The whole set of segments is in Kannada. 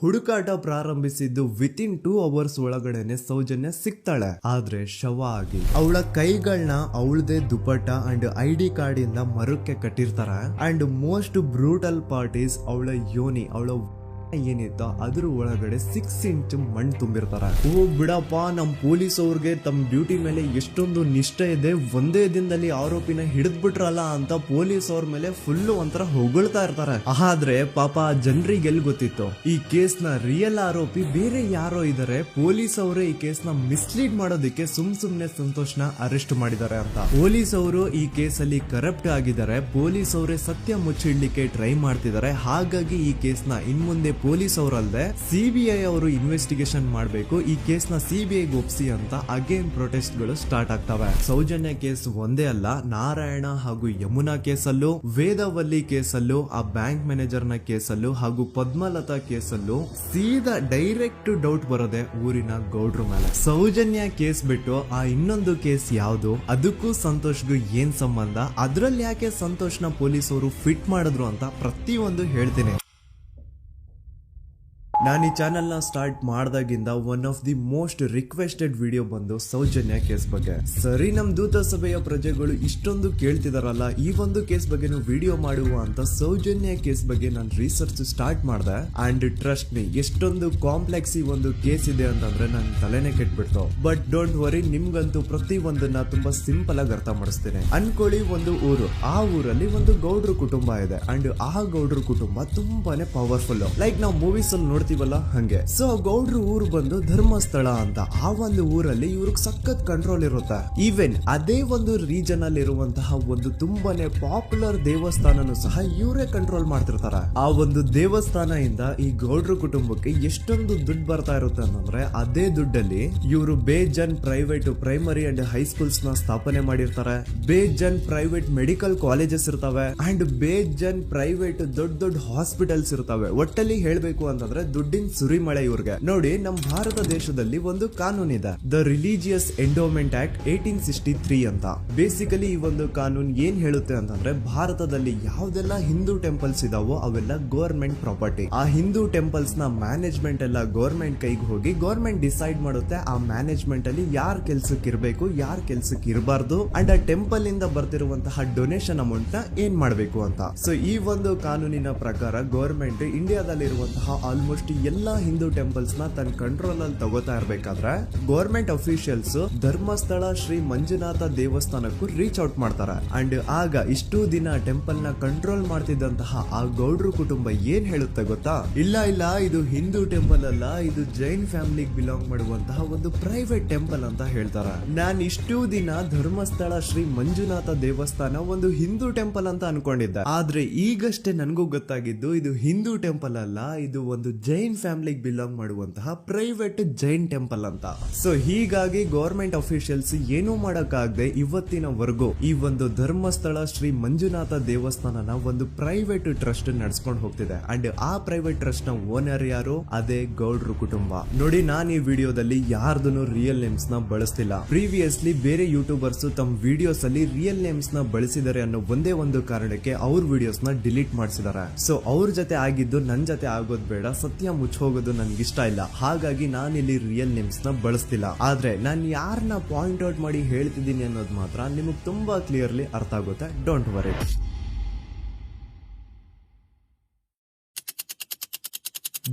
ಹುಡುಕಾಟ ಪ್ರಾರಂಭಿಸಿದ್ದು ವಿತಿನ್ 2 hours ಒಳಗಡೆನೆ ಸೌಜನ್ಯ ಸಿಗ್ತಾಳೆ. ಆದ್ರೆ ಶವ ಆಗಿ ಅವಳ ಕೈಗಳನ್ನ ಅವಳದೇ ದುಪಟ್ಟ ಅಂಡ್ ID ಕಾರ್ಡ್ ಇಂದ ಮರಕ್ಕೆ ಕಟ್ಟಿರ್ತಾರೆ. And most brutal part is ಅವಳ ಯೋನಿ, ಅವಳ ಏನಿತ್ತ ಅದ್ರ ಒಳಗಡೆ 6 inch ಮಣ್ಣು ತುಂಬಿರ್ತಾರ. ಓ ಬಿಡಪ್ಪ, ನಮ್ ಪೊಲೀಸ್ ಅವ್ರಿಗೆ ತಮ್ಮ ಡ್ಯೂಟಿ ಮೇಲೆ ಎಷ್ಟೊಂದು ನಿಷ್ಠೆ ಇದೆ, ಒಂದೇ ದಿನದಲ್ಲಿ ಆರೋಪಿನ ಹಿಡಿದ್ಬಿಟ್ರಲ್ಲ ಅಂತ ಪೊಲೀಸ್ ಅವ್ರ ಮೇಲೆ ಫುಲ್ ಒಂಥರ ಹೊಗಳ್ತಾ ಇರ್ತಾರೆ. ಆದ್ರೆ ಪಾಪ ಜನರಿಗೆ ಎಲ್ಲಿ ಗೊತ್ತಿತ್ತು ಈ ಕೇಸ್ ನ ರಿಯಲ್ ಆರೋಪಿ ಬೇರೆ ಯಾರೋ ಇದಾರೆ, ಪೊಲೀಸ್ ಅವರೇ ಈ ಕೇಸ್ ನ ಮಿಸ್ಲೀಡ್ ಮಾಡೋದಕ್ಕೆ ಸುಮ್ನೆ ಸಂತೋಷ್ನ ಅರೆಸ್ಟ್ ಮಾಡಿದ್ದಾರೆ ಅಂತ. ಪೊಲೀಸ್ ಅವರು ಈ ಕೇಸ್ ಅಲ್ಲಿ ಕರಪ್ಟ್ ಆಗಿದ್ದಾರೆ, ಪೊಲೀಸ್ ಅವರೇ ಸತ್ಯ ಮುಚ್ಚಿಡ್ಲಿಕ್ಕೆ ಟ್ರೈ ಮಾಡ್ತಿದ್ದಾರೆ. ಹಾಗಾಗಿ ಈ ಕೇಸ್ ನ ಇನ್ಮುಂದೆ ಪೊಲೀಸ್ ಅವರಲ್ಲದೆ CBI ಅವರು ಇನ್ವೆಸ್ಟಿಗೇಷನ್ ಮಾಡಬೇಕು, ಈ ಕೇಸ್ ನ CBI ಒಪ್ಸಿ ಅಂತ ಅಗೇನ್ ಪ್ರೊಟೆಸ್ಟ್ ಗಳು ಸ್ಟಾರ್ಟ್ ಆಗ್ತವೆ. ಸೌಜನ್ಯ ಕೇಸ್ ಒಂದೇ ಅಲ್ಲ, ನಾರಾಯಣ ಹಾಗೂ ಯಮುನಾ ಕೇಸಲ್ಲೂ, ವೇದವಲ್ಲಿ ಕೇಸಲ್ಲೂ, ಆ ಬ್ಯಾಂಕ್ ಮ್ಯಾನೇಜರ್ ನ ಕೇಸಲ್ಲೂ ಹಾಗೂ ಪದ್ಮಲತಾ ಕೇಸಲ್ಲೂ ಸೀದಾ ಡೈರೆಕ್ಟ್ ಡೌಟ್ ಬರೋದೆ ಊರಿನ ಗೌಡ್ರ ಮೇಲೆ. ಸೌಜನ್ಯ ಕೇಸ್ ಬಿಟ್ಟು ಆ ಇನ್ನೊಂದು ಕೇಸ್ ಯಾವುದು, ಅದಕ್ಕೂ ಸಂತೋಷ್ಗೂ ಏನ್ ಸಂಬಂಧ, ಅದ್ರಲ್ಲಿ ಯಾಕೆ ಸಂತೋಷ್ನ ಪೊಲೀಸ್ ಅವರು ಫಿಟ್ ಮಾಡಿದ್ರು ಅಂತ ಪ್ರತಿಯೊಂದು ಹೇಳ್ತೀನಿ. ನಾನು ಈ ಚಾನೆಲ್ ನ ಸ್ಟಾರ್ಟ್ ಮಾಡಿದಾಗಿಂದ one of the most requested video ಬಂದು ಸೌಜನ್ಯ ಕೇಸ್ ಬಗ್ಗೆ. ಸರಿ, ನಮ್ ದೂತ ಸಭೆಯ ಪ್ರಜೆಗಳು ಇಷ್ಟೊಂದು ಕೇಳ್ತಿದಾರಲ್ಲ, ಈ ಒಂದು ಕೇಸ್ ಬಗ್ಗೆ ವಿಡಿಯೋ ಮಾಡುವ ಅಂತ ಸೌಜನ್ಯ ಕೇಸ್ ಬಗ್ಗೆ ನಾನು ರಿಸರ್ಚ್ ಸ್ಟಾರ್ಟ್ ಮಾಡಿದೆ. ಅಂಡ್ ಟ್ರಸ್ಟ್ ಮೀ, ಎಷ್ಟೊಂದು ಕಾಂಪ್ಲೆಕ್ಸ್ ಈ ಒಂದು ಕೇಸ್ ಇದೆ ಅಂತಂದ್ರೆ ನನ್ ತಲೆನೇ ಕೆಟ್ಬಿಡ್ತು. ಬಟ್ ಡೋಂಟ್ ವರಿ, ನಿಮ್ಗಂತೂ ಪ್ರತಿ ಒಂದನ್ನ ತುಂಬಾ ಸಿಂಪಲ್ ಆಗಿ ಅರ್ಥ ಮಾಡಿಸ್ತೇನೆ. ಅನ್ಕೊಳ್ಳಿ, ಒಂದು ಊರು, ಆ ಊರಲ್ಲಿ ಒಂದು ಗೌಡ್ರ ಕುಟುಂಬ ಇದೆ. ಅಂಡ್ ಆ ಗೌಡ್ರ ಕುಟುಂಬ ತುಂಬಾನೇ ಪವರ್ಫುಲ್, ಲೈಕ್ ನಾವು ಮೂವೀಸ್ ಅಲ್ಲಿ ನೋಡ್ತೀವಿ ಹಂಗೆ. ಸೊ ಗೌಡ್ರ ಊರು ಬಂದು ಧರ್ಮಸ್ಥಳ ಅಂತ. ಆ ಒಂದು ಊರಲ್ಲಿ ಇವ್ರಿಗೆ ಸಖತ್ ಕಂಟ್ರೋಲ್ ಇರುತ್ತೆ. ಈವನ್ ಅದೇ ಒಂದು ರೀಜನ್ ಅಲ್ಲಿ ಇರುವಂತಹ ಒಂದು ತುಂಬಾನೇ ಪಾಪ್ಯುಲರ್ ದೇವಸ್ಥಾನನು ಸಹ ಇವರೇ ಕಂಟ್ರೋಲ್ ಮಾಡ್ತಿರ್ತಾರೆ. ಆ ಒಂದು ದೇವಸ್ಥಾನ ಇಂದ ಈ ಗೌಡ್ರ ಕುಟುಂಬಕ್ಕೆ ಎಷ್ಟೊಂದು ದುಡ್ಡು ಬರ್ತಾ ಇರುತ್ತೆ ಅಂತಂದ್ರೆ, ಅದೇ ದುಡ್ಡಲ್ಲಿ ಇವರು ಬೇಜನ್ ಪ್ರೈವೇಟ್ ಪ್ರೈಮರಿ ಅಂಡ್ ಹೈಸ್ಕೂಲ್ಸ್ ನ ಸ್ಥಾಪನೆ ಮಾಡಿರ್ತಾರೆ, ಬೇಜನ್ ಪ್ರೈವೇಟ್ ಮೆಡಿಕಲ್ ಕಾಲೇಜಸ್ ಇರ್ತವೆ, ಅಂಡ್ ಬೇಜನ್ ಪ್ರೈವೇಟ್ ದೊಡ್ಡ ದೊಡ್ಡ ಹಾಸ್ಪಿಟಲ್ಸ್ ಇರ್ತವೆ. ಒಟ್ಟಲ್ಲಿ ಹೇಳ್ಬೇಕು ಅಂತಂದ್ರೆ ದುಡ್ಡಿನ ಸುರಿಮಳೆ ಇವ್ರಿಗೆ. ನೋಡಿ, ನಮ್ಮ ಭಾರತ ದೇಶದಲ್ಲಿ ಒಂದು ಕಾನೂನು ಇದೆ, ದ ರಿಲಿಜಿಯಸ್ ಎಂಡೋಮೆಂಟ್ ಆಕ್ಟ್ 1863 ಅಂತ. ಬೇಸಿಕಲಿ ಈ ಒಂದು ಕಾನೂನು ಏನ್ ಹೇಳುತ್ತೆ ಅಂತಂದ್ರೆ, ಭಾರತದಲ್ಲಿ ಯಾವ್ದೆಲ್ಲ ಹಿಂದೂ ಟೆಂಪಲ್ಸ್ ಇದಾವೋ ಅವೆಲ್ಲ ಗವರ್ಮೆಂಟ್ ಪ್ರಾಪರ್ಟಿ. ಆ ಹಿಂದೂ ಟೆಂಪಲ್ಸ್ ನ ಮ್ಯಾನೇಜ್ಮೆಂಟ್ ಎಲ್ಲ ಗವರ್ಮೆಂಟ್ ಕೈಗೆ ಹೋಗಿ ಗವರ್ಮೆಂಟ್ ಡಿಸೈಡ್ ಮಾಡುತ್ತೆ ಆ ಮ್ಯಾನೇಜ್ಮೆಂಟ್ ಅಲ್ಲಿ ಯಾರ್ ಕೆಲ್ಸಕ್ಕೆ ಇರಬೇಕು, ಯಾರ್ ಕೆಲ್ಸಕ್ಕೆ ಇರಬಾರ್ದು, ಅಂಡ್ ಆ ಟೆಂಪಲ್ ಇಂದ ಬರ್ತಿರುವಂತಹ ಡೊನೇಷನ್ ಅಮೌಂಟ್ ನ ಏನ್ ಮಾಡ್ಬೇಕು ಅಂತ. ಸೊ ಈ ಒಂದು ಕಾನೂನಿನ ಪ್ರಕಾರ ಗವರ್ಮೆಂಟ್ ಇಂಡಿಯಾದಲ್ಲಿ ಇರುವಂತಹ ಆಲ್ಮೋಸ್ಟ್ ಎಲ್ಲಾ ಹಿಂದೂ ಟೆಂಪಲ್ಸ್ ನ ತನ್ನ ಕಂಟ್ರೋಲ್ ಅಲ್ಲಿ ತಗೋತಾ ಇರ್ಬೇಕಾದ್ರೆ ಗವರ್ಮೆಂಟ್ ಅಫಿಷಿಯಲ್ಸ್ ಧರ್ಮಸ್ಥಳ ಶ್ರೀ ಮಂಜುನಾಥ ದೇವಸ್ಥಾನಕ್ಕೂ ರೀಚ್ ಔಟ್ ಮಾಡ್ತಾರೆ. ಅಂಡ್ ಆಗ ಇಷ್ಟು ದಿನ ಟೆಂಪಲ್ ನ ಕಂಟ್ರೋಲ್ ಮಾಡ್ತಿದ್ದಂತಹ ಆ ಗೌಡ್ರ ಕುಟುಂಬ ಏನ್ ಹೇಳುತ್ತೆ ಗೊತ್ತಾ, ಇಲ್ಲ ಇಲ್ಲ, ಇದು ಹಿಂದೂ ಟೆಂಪಲ್ ಅಲ್ಲ, ಇದು ಜೈನ್ ಫ್ಯಾಮಿಲಿಗೆ ಬಿಲಾಂಗ್ ಮಾಡುವಂತಹ ಒಂದು ಪ್ರೈವೇಟ್ ಟೆಂಪಲ್ ಅಂತ ಹೇಳ್ತಾರೆ. ನಾನ್ ಇಷ್ಟು ದಿನ ಧರ್ಮಸ್ಥಳ ಶ್ರೀ ಮಂಜುನಾಥ ದೇವಸ್ಥಾನ ಒಂದು ಹಿಂದೂ ಟೆಂಪಲ್ ಅಂತ ಅನ್ಕೊಂಡಿದ್ದೆ. ಆದ್ರೆ ಈಗಷ್ಟೇ ನನಗೂ ಗೊತ್ತಾಗಿದ್ದು ಇದು ಹಿಂದೂ ಟೆಂಪಲ್ ಅಲ್ಲ, ಇದು ಒಂದು ಜೈನ್ ಫ್ಯಾಮಿಲಿಗೆ ಬಿಲಾಂಗ್ ಮಾಡುವಂತಹ ಪ್ರೈವೇಟ್ ಜೈನ್ ಟೆಂಪಲ್ ಅಂತ. ಸೊ ಹೀಗಾಗಿ ಗವರ್ಮೆಂಟ್ ಅಫಿಷಿಯಲ್ಸ್ ಏನೂ ಮಾಡಕ್ಕಾಗದೆ ಇವತ್ತಿನವರೆಗೂ ಈ ಒಂದು ಧರ್ಮಸ್ಥಳ ಶ್ರೀ ಮಂಜುನಾಥ ದೇವಸ್ಥಾನನ ಒಂದು ಪ್ರೈವೇಟ್ ಟ್ರಸ್ಟ್ ನಡೆಸ್ಕೊಂಡು ಹೋಗ್ತಿದೆ. ಅಂಡ್ ಆ ಪ್ರೈವೇಟ್ ಟ್ರಸ್ಟ್ ನ ಓನರ್ ಯಾರು, ಅದೇ ಗೌಡ್ರ ಕುಟುಂಬ. ನೋಡಿ, ನಾನು ಈ ವಿಡಿಯೋದಲ್ಲಿ ಯಾರ್ದನ್ನು ರಿಯಲ್ ನೇಮ್ಸ್ ನ ಬಳಸ್ತಿಲ್ಲ. ಪ್ರೀವಿಯಸ್ಲಿ ಬೇರೆ ಯೂಟ್ಯೂಬರ್ಸ್ ತಮ್ಮ ವಿಡಿಯೋಸ್ ಅಲ್ಲಿ ರಿಯಲ್ ನೇಮ್ಸ್ ನ ಬಳಸಿದ್ದಾರೆ ಅನ್ನೋ ಒಂದೇ ಒಂದು ಕಾರಣಕ್ಕೆ ಅವ್ರ ವಿಡಿಯೋಸ್ ನ ಡಿಲೀಟ್ ಮಾಡಿಸಿದ್ದಾರೆ. ಸೊ ಅವ್ರ ಜೊತೆ ಆಗಿದ್ದು ನನ್ ಜೊತೆ ಆಗೋದ್ ಬೇಡ, ಸತ್ಯ ಮುಚ್ಚೋಗೋದು ನನ್ಗಿಷ್ಟ ಇಲ್ಲ. ಹಾಗಾಗಿ ನಾನಿಲ್ಲಿ ರಿಯಲ್ ನೇಮ್ಸ್ ನ ಬಳಸ್ತಿಲ್ಲ. ಆದ್ರೆ ನಾನು ಯಾರನ್ನ ಪಾಯಿಂಟ್ ಔಟ್ ಮಾಡಿ ಹೇಳ್ತಿದ್ದೀನಿ ಅನ್ನೋದು ಮಾತ್ರ ನಿಮಗೆ ತುಂಬಾ ಕ್ಲಿಯರ್ಲಿ ಅರ್ಥ ಆಗುತ್ತೆ. Don't worry.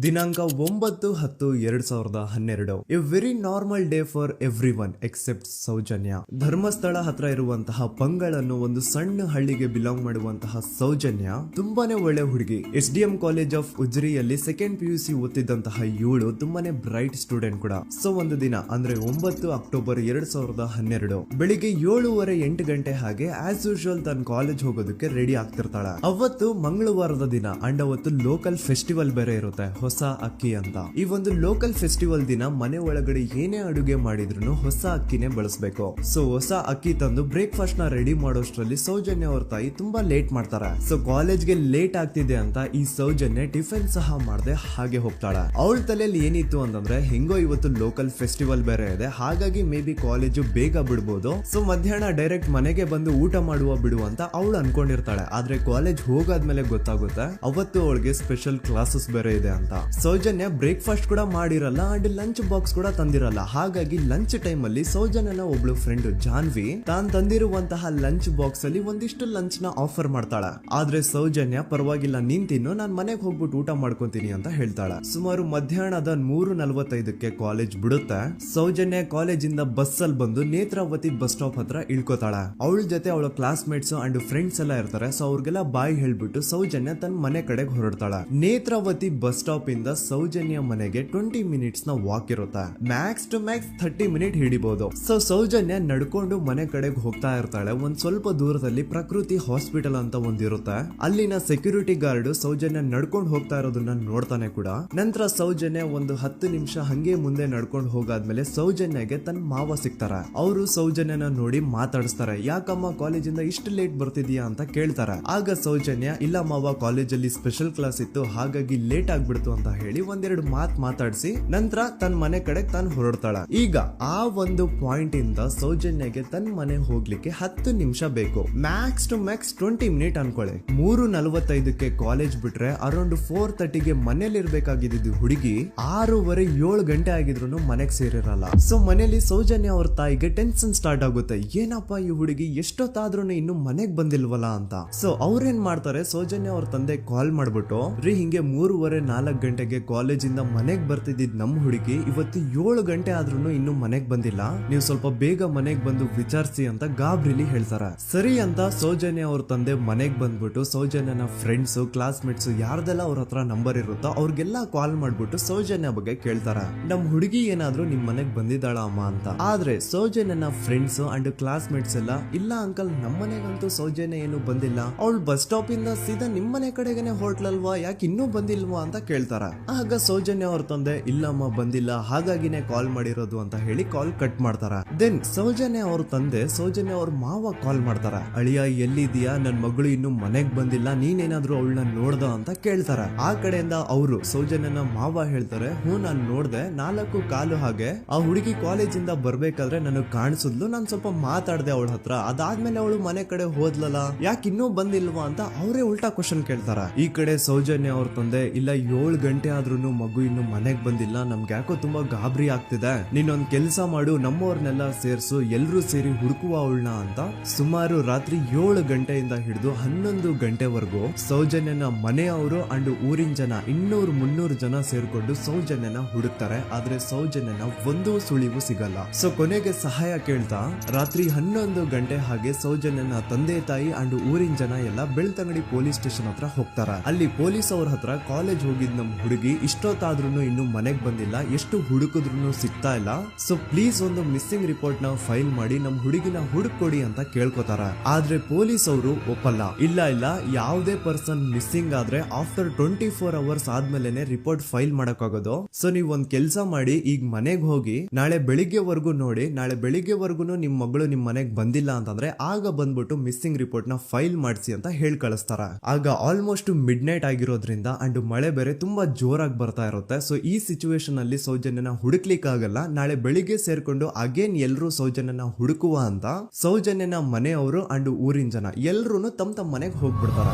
ದಿನಾಂಕ 9/10/2012. A very normal day for everyone except Soujanya. Dharmasthala ಹತ್ರ ಇರುವಂತಹ ಪಂಗಳ್ ಅನ್ನೋ ಒಂದು ಸಣ್ಣ ಹಳ್ಳಿಗೆ ಬಿಲಾಂಗ್ ಮಾಡುವಂತಹ ಸೌಜನ್ಯ ತುಂಬಾನೇ ಒಳ್ಳೆ ಹುಡುಗಿ. SDM ಕಾಲೇಜ್ ಆಫ್ ಉಜ್ರಿಯಲ್ಲಿ 2nd PUC ಓದ್ತಿದ್ದಂತಹ ಇವಳು ತುಂಬಾನೇ ಬ್ರೈಟ್ ಸ್ಟೂಡೆಂಟ್ ಕೂಡ. ಸೊ ಒಂದು ದಿನ ಅಂದ್ರೆ 9 ಅಕ್ಟೋಬರ್ 2012 ಬೆಳಿಗ್ಗೆ 7:30-8 ಗಂಟೆ ಹಾಗೆ ಆಸ್ ಯೂಶುವಲ್ ತನ್ನ ಕಾಲೇಜ್ ಹೋಗೋದಕ್ಕೆ ರೆಡಿ ಆಗ್ತಿರ್ತಾಳೆ. ಅವತ್ತು ಮಂಗಳವಾರದ ದಿನ ಅಂಡ್ ಅವತ್ತು ಲೋಕಲ್ ಫೆಸ್ಟಿವಲ್ ಬೇರೆ ಇರುತ್ತೆ, ಹೊಸ ಅಕ್ಕಿ ಅಂತ. ಈ ಒಂದು ಲೋಕಲ್ ಫೆಸ್ಟಿವಲ್ ದಿನ ಮನೆ ಒಳಗಡೆ ಏನೇ ಅಡುಗೆ ಮಾಡಿದ್ರು ಹೊಸ ಅಕ್ಕಿನೇ ಬಳಸಬೇಕು. ಸೊ ಹೊಸ ಅಕ್ಕಿ ತಂದು ಬ್ರೇಕ್ಫಾಸ್ಟ್ ನ ರೆಡಿ ಮಾಡೋಷ್ಟ್ರಲ್ಲಿ ಸೌಜನ್ಯ ಅವ್ರ ತಾಯಿ ತುಂಬಾ ಲೇಟ್ ಮಾಡ್ತಾರೆ. ಸೊ ಕಾಲೇಜ್ಗೆ ಲೇಟ್ ಆಗ್ತಿದೆ ಅಂತ ಈ ಸೌಜನ್ಯ ಟಿಫಿನ್ ಸಹ ಮಾಡದೆ ಹಾಗೆ ಹೋಗ್ತಾಳೆ. ಅವಳ ತಲೆಯಲ್ಲಿ ಏನಿತ್ತು ಅಂತಂದ್ರೆ, ಹೆಂಗೋ ಇವತ್ತು ಲೋಕಲ್ ಫೆಸ್ಟಿವಲ್ ಬೇರೆ ಇದೆ, ಹಾಗಾಗಿ ಮೇ ಬಿ ಕಾಲೇಜು ಬೇಗ ಬಿಡ್ಬೋದು, ಸೊ ಮಧ್ಯಾಹ್ನ ಡೈರೆಕ್ಟ್ ಮನೆಗೆ ಬಂದು ಊಟ ಮಾಡುವ ಬಿಡು ಅಂತ ಅವಳು ಅನ್ಕೊಂಡಿರ್ತಾಳೆ. ಆದ್ರೆ ಕಾಲೇಜ್ ಹೋಗಾದ್ಮೇಲೆ ಗೊತ್ತಾಗುತ್ತೆ ಅವತ್ತು ಅವಳಿಗೆ ಸ್ಪೆಷಲ್ ಕ್ಲಾಸಸ್ ಬೇರೆ ಇದೆ ಅಂತ. ಸೌಜನ್ಯ ಬ್ರೇಕ್ಫಾಸ್ಟ್ ಕೂಡ ಮಾಡಿರಲ್ಲ ಅಂಡ್ ಲಂಚ್ ಬಾಕ್ಸ್ ಕೂಡ ತಂದಿರಲ್ಲ. ಹಾಗಾಗಿ ಲಂಚ್ ಟೈಮ್ ಅಲ್ಲಿ ಸೌಜನ್ಯನ ಒಬ್ಳು ಫ್ರೆಂಡ್ ಜಾನ್ವಿ ತಾನ್ ತಂದಿರುವಂತಹ ಲಂಚ್ ಬಾಕ್ಸ್ ಅಲ್ಲಿ ಒಂದಿಷ್ಟು ಲಂಚ್ ನ ಆಫರ್ ಮಾಡ್ತಾಳ. ಆದ್ರೆ ಸೌಜನ್ಯ ಪರವಾಗಿಲ್ಲ ನೀನ್ ತಿನ್ನು, ನಾನ್ ಮನೆಗೆ ಹೋಗ್ಬಿಟ್ಟು ಊಟ ಮಾಡ್ಕೊಂತೀನಿ ಅಂತ ಹೇಳ್ತಾಳ. ಸುಮಾರು ಮಧ್ಯಾಹ್ನದ 3:45ಕ್ಕೆ ಕಾಲೇಜ್ ಬಿಡುತ್ತೆ. ಸೌಜನ್ಯ ಕಾಲೇಜ್ ಇಂದ ಬಸ್ ಅಲ್ಲಿ ಬಂದು ನೇತ್ರಾವತಿ ಬಸ್ ಸ್ಟಾಪ್ ಹತ್ರ ಇಳ್ಕೋತಾಳ. ಅವಳ ಜೊತೆ ಅವಳ ಕ್ಲಾಸ್ ಮೇಟ್ಸ್ ಅಂಡ್ ಫ್ರೆಂಡ್ಸ್ ಎಲ್ಲ ಇರ್ತಾರೆ. ಸೊ ಅವ್ರಿಗೆಲ್ಲ ಬಾಯ್ ಹೇಳ್ಬಿಟ್ಟು ಸೌಜನ್ಯ ತನ್ನ ಮನೆ ಕಡೆಗೆ ಹೊರಡ್ತಾಳ. ನೇತ್ರಾವತಿ ಬಸ್ ಸ್ಟಾಪ್ ಇಂದ ಸೌಜನ್ಯ ಮನೆಗೆ 20 ಮಿನಿಟ್ಸ್ ನ ವಾಕ್ ಇರುತ್ತೆ. ಮ್ಯಾಕ್ಸ್ ಟು ಮ್ಯಾಕ್ಸ್ 30 ಮಿನಿಟ್ ಹಿಡಿಬಹುದು. ಸೊ ಸೌಜನ್ಯ ನಡ್ಕೊಂಡು ಮನೆ ಕಡೆಗೆ ಹೋಗ್ತಾ ಇರ್ತಾಳೆ. ಒಂದ್ ಸ್ವಲ್ಪ ದೂರದಲ್ಲಿ ಪ್ರಕೃತಿ ಹಾಸ್ಪಿಟಲ್ ಅಂತ ಒಂದಿರುತ್ತೆ. ಅಲ್ಲಿನ ಸೆಕ್ಯೂರಿಟಿ ಗಾರ್ಡ್ ಸೌಜನ್ಯ ನಡ್ಕೊಂಡು ಹೋಗ್ತಾ ಇರೋದನ್ನ ನೋಡ್ತಾನೆ ಕೂಡ. ನಂತರ ಸೌಜನ್ಯ ಒಂದು 10 ನಿಮಿಷ ಹಂಗೆ ಮುಂದೆ ನಡ್ಕೊಂಡು ಹೋಗಾದ್ಮೇಲೆ ಸೌಜನ್ಯಗೆ ತನ್ನ ಮಾವ ಸಿಗ್ತಾರ. ಅವರು ಸೌಜನ್ಯನ ನೋಡಿ ಮಾತಾಡಿಸ್ತಾರೆ. ಯಾಕಮ್ಮ ಕಾಲೇಜಿಂದ ಇಷ್ಟು ಲೇಟ್ ಬರ್ತಿದ್ಯಾ ಅಂತ ಕೇಳ್ತಾರ. ಆಗ ಸೌಜನ್ಯ ಇಲ್ಲ ಮಾವ, ಕಾಲೇಜಲ್ಲಿ ಸ್ಪೆಷಲ್ ಕ್ಲಾಸ್ ಇತ್ತು ಹಾಗಾಗಿ ಲೇಟ್ ಆಗ್ಬಿಡ್ತು ಅಂತ ಹೇಳಿ ಒಂದೆರಡು ಮಾತಾಡಿಸಿ ನಂತರ ತನ್ನ ಮನೆ ಕಡೆ ತಾನು ಹೊರಡ್ತಾಳ. ಈಗ ಆ ಒಂದು ಪಾಯಿಂಟ್ ಇಂದ ಸೌಜನ್ಯಗೆ ತನ್ನ ಮನೆ ಹೋಗ್ಲಿಕ್ಕೆ 10 ನಿಮಿಷ ಬೇಕು. ಮ್ಯಾಕ್ಸ್ ಟು ಮ್ಯಾಕ್ಸ್ 20 ಮಿನಿಟ್ ಅನ್ಕೊಳ್ಳಿ. 3:45ಕ್ಕೆ ಕಾಲೇಜ್ ಬಿಟ್ರೆ ಅರೌಂಡ್ 4:30ಗೆ ಮನೇಲಿ ಇರ್ಬೇಕಾಗಿದ್ದು ಹುಡುಗಿ 6:15 ಗಂಟೆ ಆಗಿದ್ರು ಮನೆಗೆ ಸೇರಿರಲ್ಲ. ಸೊ ಮನೇಲಿ ಸೌಜನ್ಯ ಅವ್ರ ತಾಯಿಗೆ ಟೆನ್ಷನ್ ಸ್ಟಾರ್ಟ್ ಆಗುತ್ತೆ. ಏನಪ್ಪಾ ಈ ಹುಡುಗಿ ಎಷ್ಟೊತ್ತಾದ್ರೂ ಇನ್ನು ಮನೆಗ್ ಬಂದಿಲ್ವಲ್ಲ ಅಂತ. ಸೊ ಅವ್ರೇನ್ ಮಾಡ್ತಾರೆ, ಸೌಜನ್ಯ ಅವ್ರ ತಂದೆ ಕಾಲ್ ಮಾಡ್ಬಿಟ್ಟು ರೀ ಹಿಂಗೆ 3:30-4 ಗಂಟೆಗೆ ಕಾಲೇಜಿಂದ ಮನೆಗ್ ಬರ್ತಿದ್ದಿದ್ ನಮ್ ಹುಡುಗಿ ಇವತ್ತು 7 ಗಂಟೆ ಆದ್ರೂ ಇನ್ನು ಮನೆಗ್ ಬಂದಿಲ್ಲ, ನೀವು ಸ್ವಲ್ಪ ಬೇಗ ಮನೆಗ್ ಬಂದು ವಿಚಾರಿಸಿ ಅಂತ ಗಾಬ್ರಿಲಿ ಹೇಳ್ತಾರೆ. ಸರಿ ಅಂತ ಸೌಜನ್ಯ ಅವ್ರ ತಂದೆ ಮನೆಗ್ ಬಂದ್ಬಿಟ್ಟು ಸೌಜನ್ಯನ ಫ್ರೆಂಡ್ಸ್ ಕ್ಲಾಸ್ ಮೇಟ್ಸ್ ಯಾರ್ದೆಲ್ಲ ಅವ್ರ ಹತ್ರ ನಂಬರ್ ಇರುತ್ತೋ ಅವ್ರಿಗೆಲ್ಲ ಕಾಲ್ ಮಾಡ್ಬಿಟ್ಟು ಸೌಜನ್ಯ ಬಗ್ಗೆ ಕೇಳ್ತಾರ. ನಮ್ ಹುಡುಗಿ ಏನಾದ್ರು ನಿಮ್ ಮನೆಗ್ ಬಂದಿದ್ದಾಳ ಅಮ್ಮ ಅಂತ. ಆದ್ರೆ ಸೌಜನ್ಯನ ಫ್ರೆಂಡ್ಸ್ ಅಂಡ್ ಕ್ಲಾಸ್ ಮೇಟ್ಸ್ ಎಲ್ಲ ಇಲ್ಲ ಅಂಕಲ್ ನಮ್ ಮನೆಗಂತೂ ಸೌಜನ್ಯ ಏನು ಬಂದಿಲ್ಲ, ಅವಳು ಬಸ್ ಸ್ಟಾಪ್ ಇಂದ ಸೀದಾ ನಿಮ್ ಮನೆ ಕಡೆಗೇನೆ ಹೊರಟ್ಲಲ್ವಾ, ಯಾಕೆ ಇನ್ನೂ ಬಂದಿಲ್ವಾ ಅಂತ ಕೇಳ್ತಾರ. ಆಗ ಸೌಜನ್ಯ ಅವ್ರ ತಂದೆ ಇಲ್ಲಮ್ಮ ಬಂದಿಲ್ಲ ಹಾಗಾಗಿನೇ ಕಾಲ್ ಮಾಡಿರೋದು ಅಂತ ಹೇಳಿ ಕಾಲ್ ಕಟ್ ಮಾಡ್ತಾರ. ದೆನ್ ಸೌಜನ್ಯ ಅವ್ರ ತಂದೆ ಸೌಜನ್ಯ ಅವ್ರ ಮಾವ ಕಾಲ್ ಮಾಡ್ತಾರ. ಅಳಿಯ ಎಲ್ಲಿದ್ಯಾ, ನನ್ ಮಗಳು ಇನ್ನು ಮನೆಗ್ ಬಂದಿಲ್ಲ, ನೀನೇನಾದ್ರೂ ಅವಳನ್ನ ನೋಡ್ದ ಅಂತ ಕೇಳ್ತಾರ. ಆ ಕಡೆಯಿಂದ ಅವರು ಸೌಜನ್ಯನ ಮಾವ ಹೇಳ್ತಾರೆ, ನಾನ್ ನೋಡ್ದೆ 4:15 ಹಾಗೆ ಆ ಹುಡುಗಿ ಕಾಲೇಜಿಂದ ಬರ್ಬೇಕಾದ್ರೆ ನನಗ್ ಕಾಣಿಸಿದ್ಲು, ನಾನ್ ಸ್ವಲ್ಪ ಮಾತಾಡ್ದೆ ಅವಳ ಹತ್ರ, ಅದಾದ್ಮೇಲೆ ಅವಳು ಮನೆ ಕಡೆ ಹೋದ್ಲಲ್ಲ, ಯಾಕೆ ಇನ್ನೂ ಬಂದಿಲ್ವಾ ಅಂತ ಅವರೇ ಉಲ್ಟಾ ಕ್ವಶನ್ ಕೇಳ್ತಾರ. ಈ ಕಡೆ ಸೌಜನ್ಯ ಅವ್ರ ತಂದೆ ಇಲ್ಲ 7 ಗಂಟೆ ಆದ್ರೂ ಮಗು ಇನ್ನು ಮನೆಗ್ ಬಂದಿಲ್ಲ, ನಮ್ಗೆ ಯಾಕೋ ತುಂಬಾ ಗಾಬರಿ ಆಗ್ತಿದೆ, ನೀನೊಂದ್ ಕೆಲ್ಸ ಮಾಡು ನಮ್ಮವ್ರನ್ನೆಲ್ಲ ಸೇರ್ಸು ಎಲ್ರೂ ಸೇರಿ ಹುಡುಕುವ ಅವಳನ್ನ ಅಂತ ಸುಮಾರು ರಾತ್ರಿ 7 ಗಂಟೆಯಿಂದ ಹಿಡಿದು 11 ಗಂಟೆವರೆಗೂ ಸೌಜನ್ಯನ ಮನೆಯವರು ಅಂಡ್ ಊರಿನ ಜನ 200-300 ಜನ ಸೇರ್ಕೊಂಡು ಸೌಜನ್ಯನ ಹುಡುಕ್ತಾರೆ. ಆದ್ರೆ ಸೌಜನ್ಯನ ಒಂದು ಸುಳಿವು ಸಿಗಲ್ಲ. ಸೊ ಕೊನೆಗೆ ಸಹಾಯ ಕೇಳ್ತಾ ರಾತ್ರಿ 11 ಗಂಟೆ ಹಾಗೆ ಸೌಜನ್ಯನ ತಂದೆ ತಾಯಿ ಅಂಡ್ ಊರಿನ ಜನ ಎಲ್ಲ ಬೆಳ್ತಂಗಡಿ ಪೊಲೀಸ್ ಸ್ಟೇಷನ್ ಹತ್ರ ಹೋಗ್ತಾರ. ಅಲ್ಲಿ ಪೊಲೀಸ್ ಅವ್ರ ಹತ್ರ ಕಾಲೇಜ್ ಹೋಗಿದ್ ನಮ್ ಹುಡುಗಿ ಇಷ್ಟೊತ್ತಾದ್ರೂ ಇನ್ನು ಮನೆಗ್ ಬಂದಿಲ್ಲ, ಎಷ್ಟು ಹುಡುಕಿದ್ರು ಸಿಗ್ತಾ ಇಲ್ಲ, ಸೊ ಪ್ಲೀಸ್ ಒಂದು ಮಿಸ್ಸಿಂಗ್ ರಿಪೋರ್ಟ್ ನ ಫೈಲ್ ಮಾಡಿ ನಮ್ ಹುಡುಗಿನ ಹುಡುಕೊಡಿ ಅಂತ ಕೇಳ್ಕೊತಾರ. ಆದ್ರೆ ಪೊಲೀಸ್ ಅವರು ಒಪ್ಪಲ್ಲ. ಇಲ್ಲ ಯಾವುದೇ ಪರ್ಸನ್ ಮಿಸ್ಸಿಂಗ್ ಆದ್ರೆ ಆಫ್ಟರ್ 24 ಅವರ್ಸ್ ಆದ್ಮೇಲೆ ರಿಪೋರ್ಟ್ ಫೈಲ್ ಮಾಡಕ್ಕಾಗೋದು. ಸೊ ನೀವ್ ಒಂದ್ ಕೆಲ್ಸ ಮಾಡಿ, ಈಗ ಮನೆಗ್ ಹೋಗಿ ನಾಳೆ ಬೆಳಿಗ್ಗೆವರೆಗೂ ನೋಡಿ, ನಾಳೆ ಬೆಳಿಗ್ಗೆವರೆಗೂ ನಿಮ್ ಮಗಳು ನಿಮ್ ಮನೆಗ್ ಬಂದಿಲ್ಲ ಅಂತಂದ್ರೆ ಆಗ ಬಂದ್ಬಿಟ್ಟು ಮಿಸ್ಸಿಂಗ್ ರಿಪೋರ್ಟ್ ನ ಫೈಲ್ ಮಾಡಿಸಿ ಅಂತ ಹೇಳಿ ಕಳಿಸ್ತಾರ. ಆಗ ಆಲ್ಮೋಸ್ಟ್ ಮಿಡ್ ನೈಟ್ ಆಗಿರೋದ್ರಿಂದ ಅಂಡ್ ಮಳೆ ಬೇರೆ ತುಂಬಾ ಜೋರಾಗಿ ಬರ್ತಾ ಇರುತ್ತೆ. ಸೊ ಈ ಸಿಚುವೇಶನ್ ಅಲ್ಲಿ ಸೌಜನ್ಯನ ಹುಡುಕ್ಲಿಕ್ಕೆ ಆಗಲ್ಲ. ನಾಳೆ ಬೆಳಿಗ್ಗೆ ಸೇರ್ಕೊಂಡು ಅಗೇನ್ ಎಲ್ರು ಸೌಜನ್ಯನ ಹುಡುಕುವ ಅಂತ ಸೌಜನ್ಯನ ಮನೆಯವರು ಅಂಡ್ ಊರಿನ ಜನ ಎಲ್ರು ತಮ್ಮ ಮನೆಗೆ ಹೋಗ್ಬಿಡ್ತಾರ.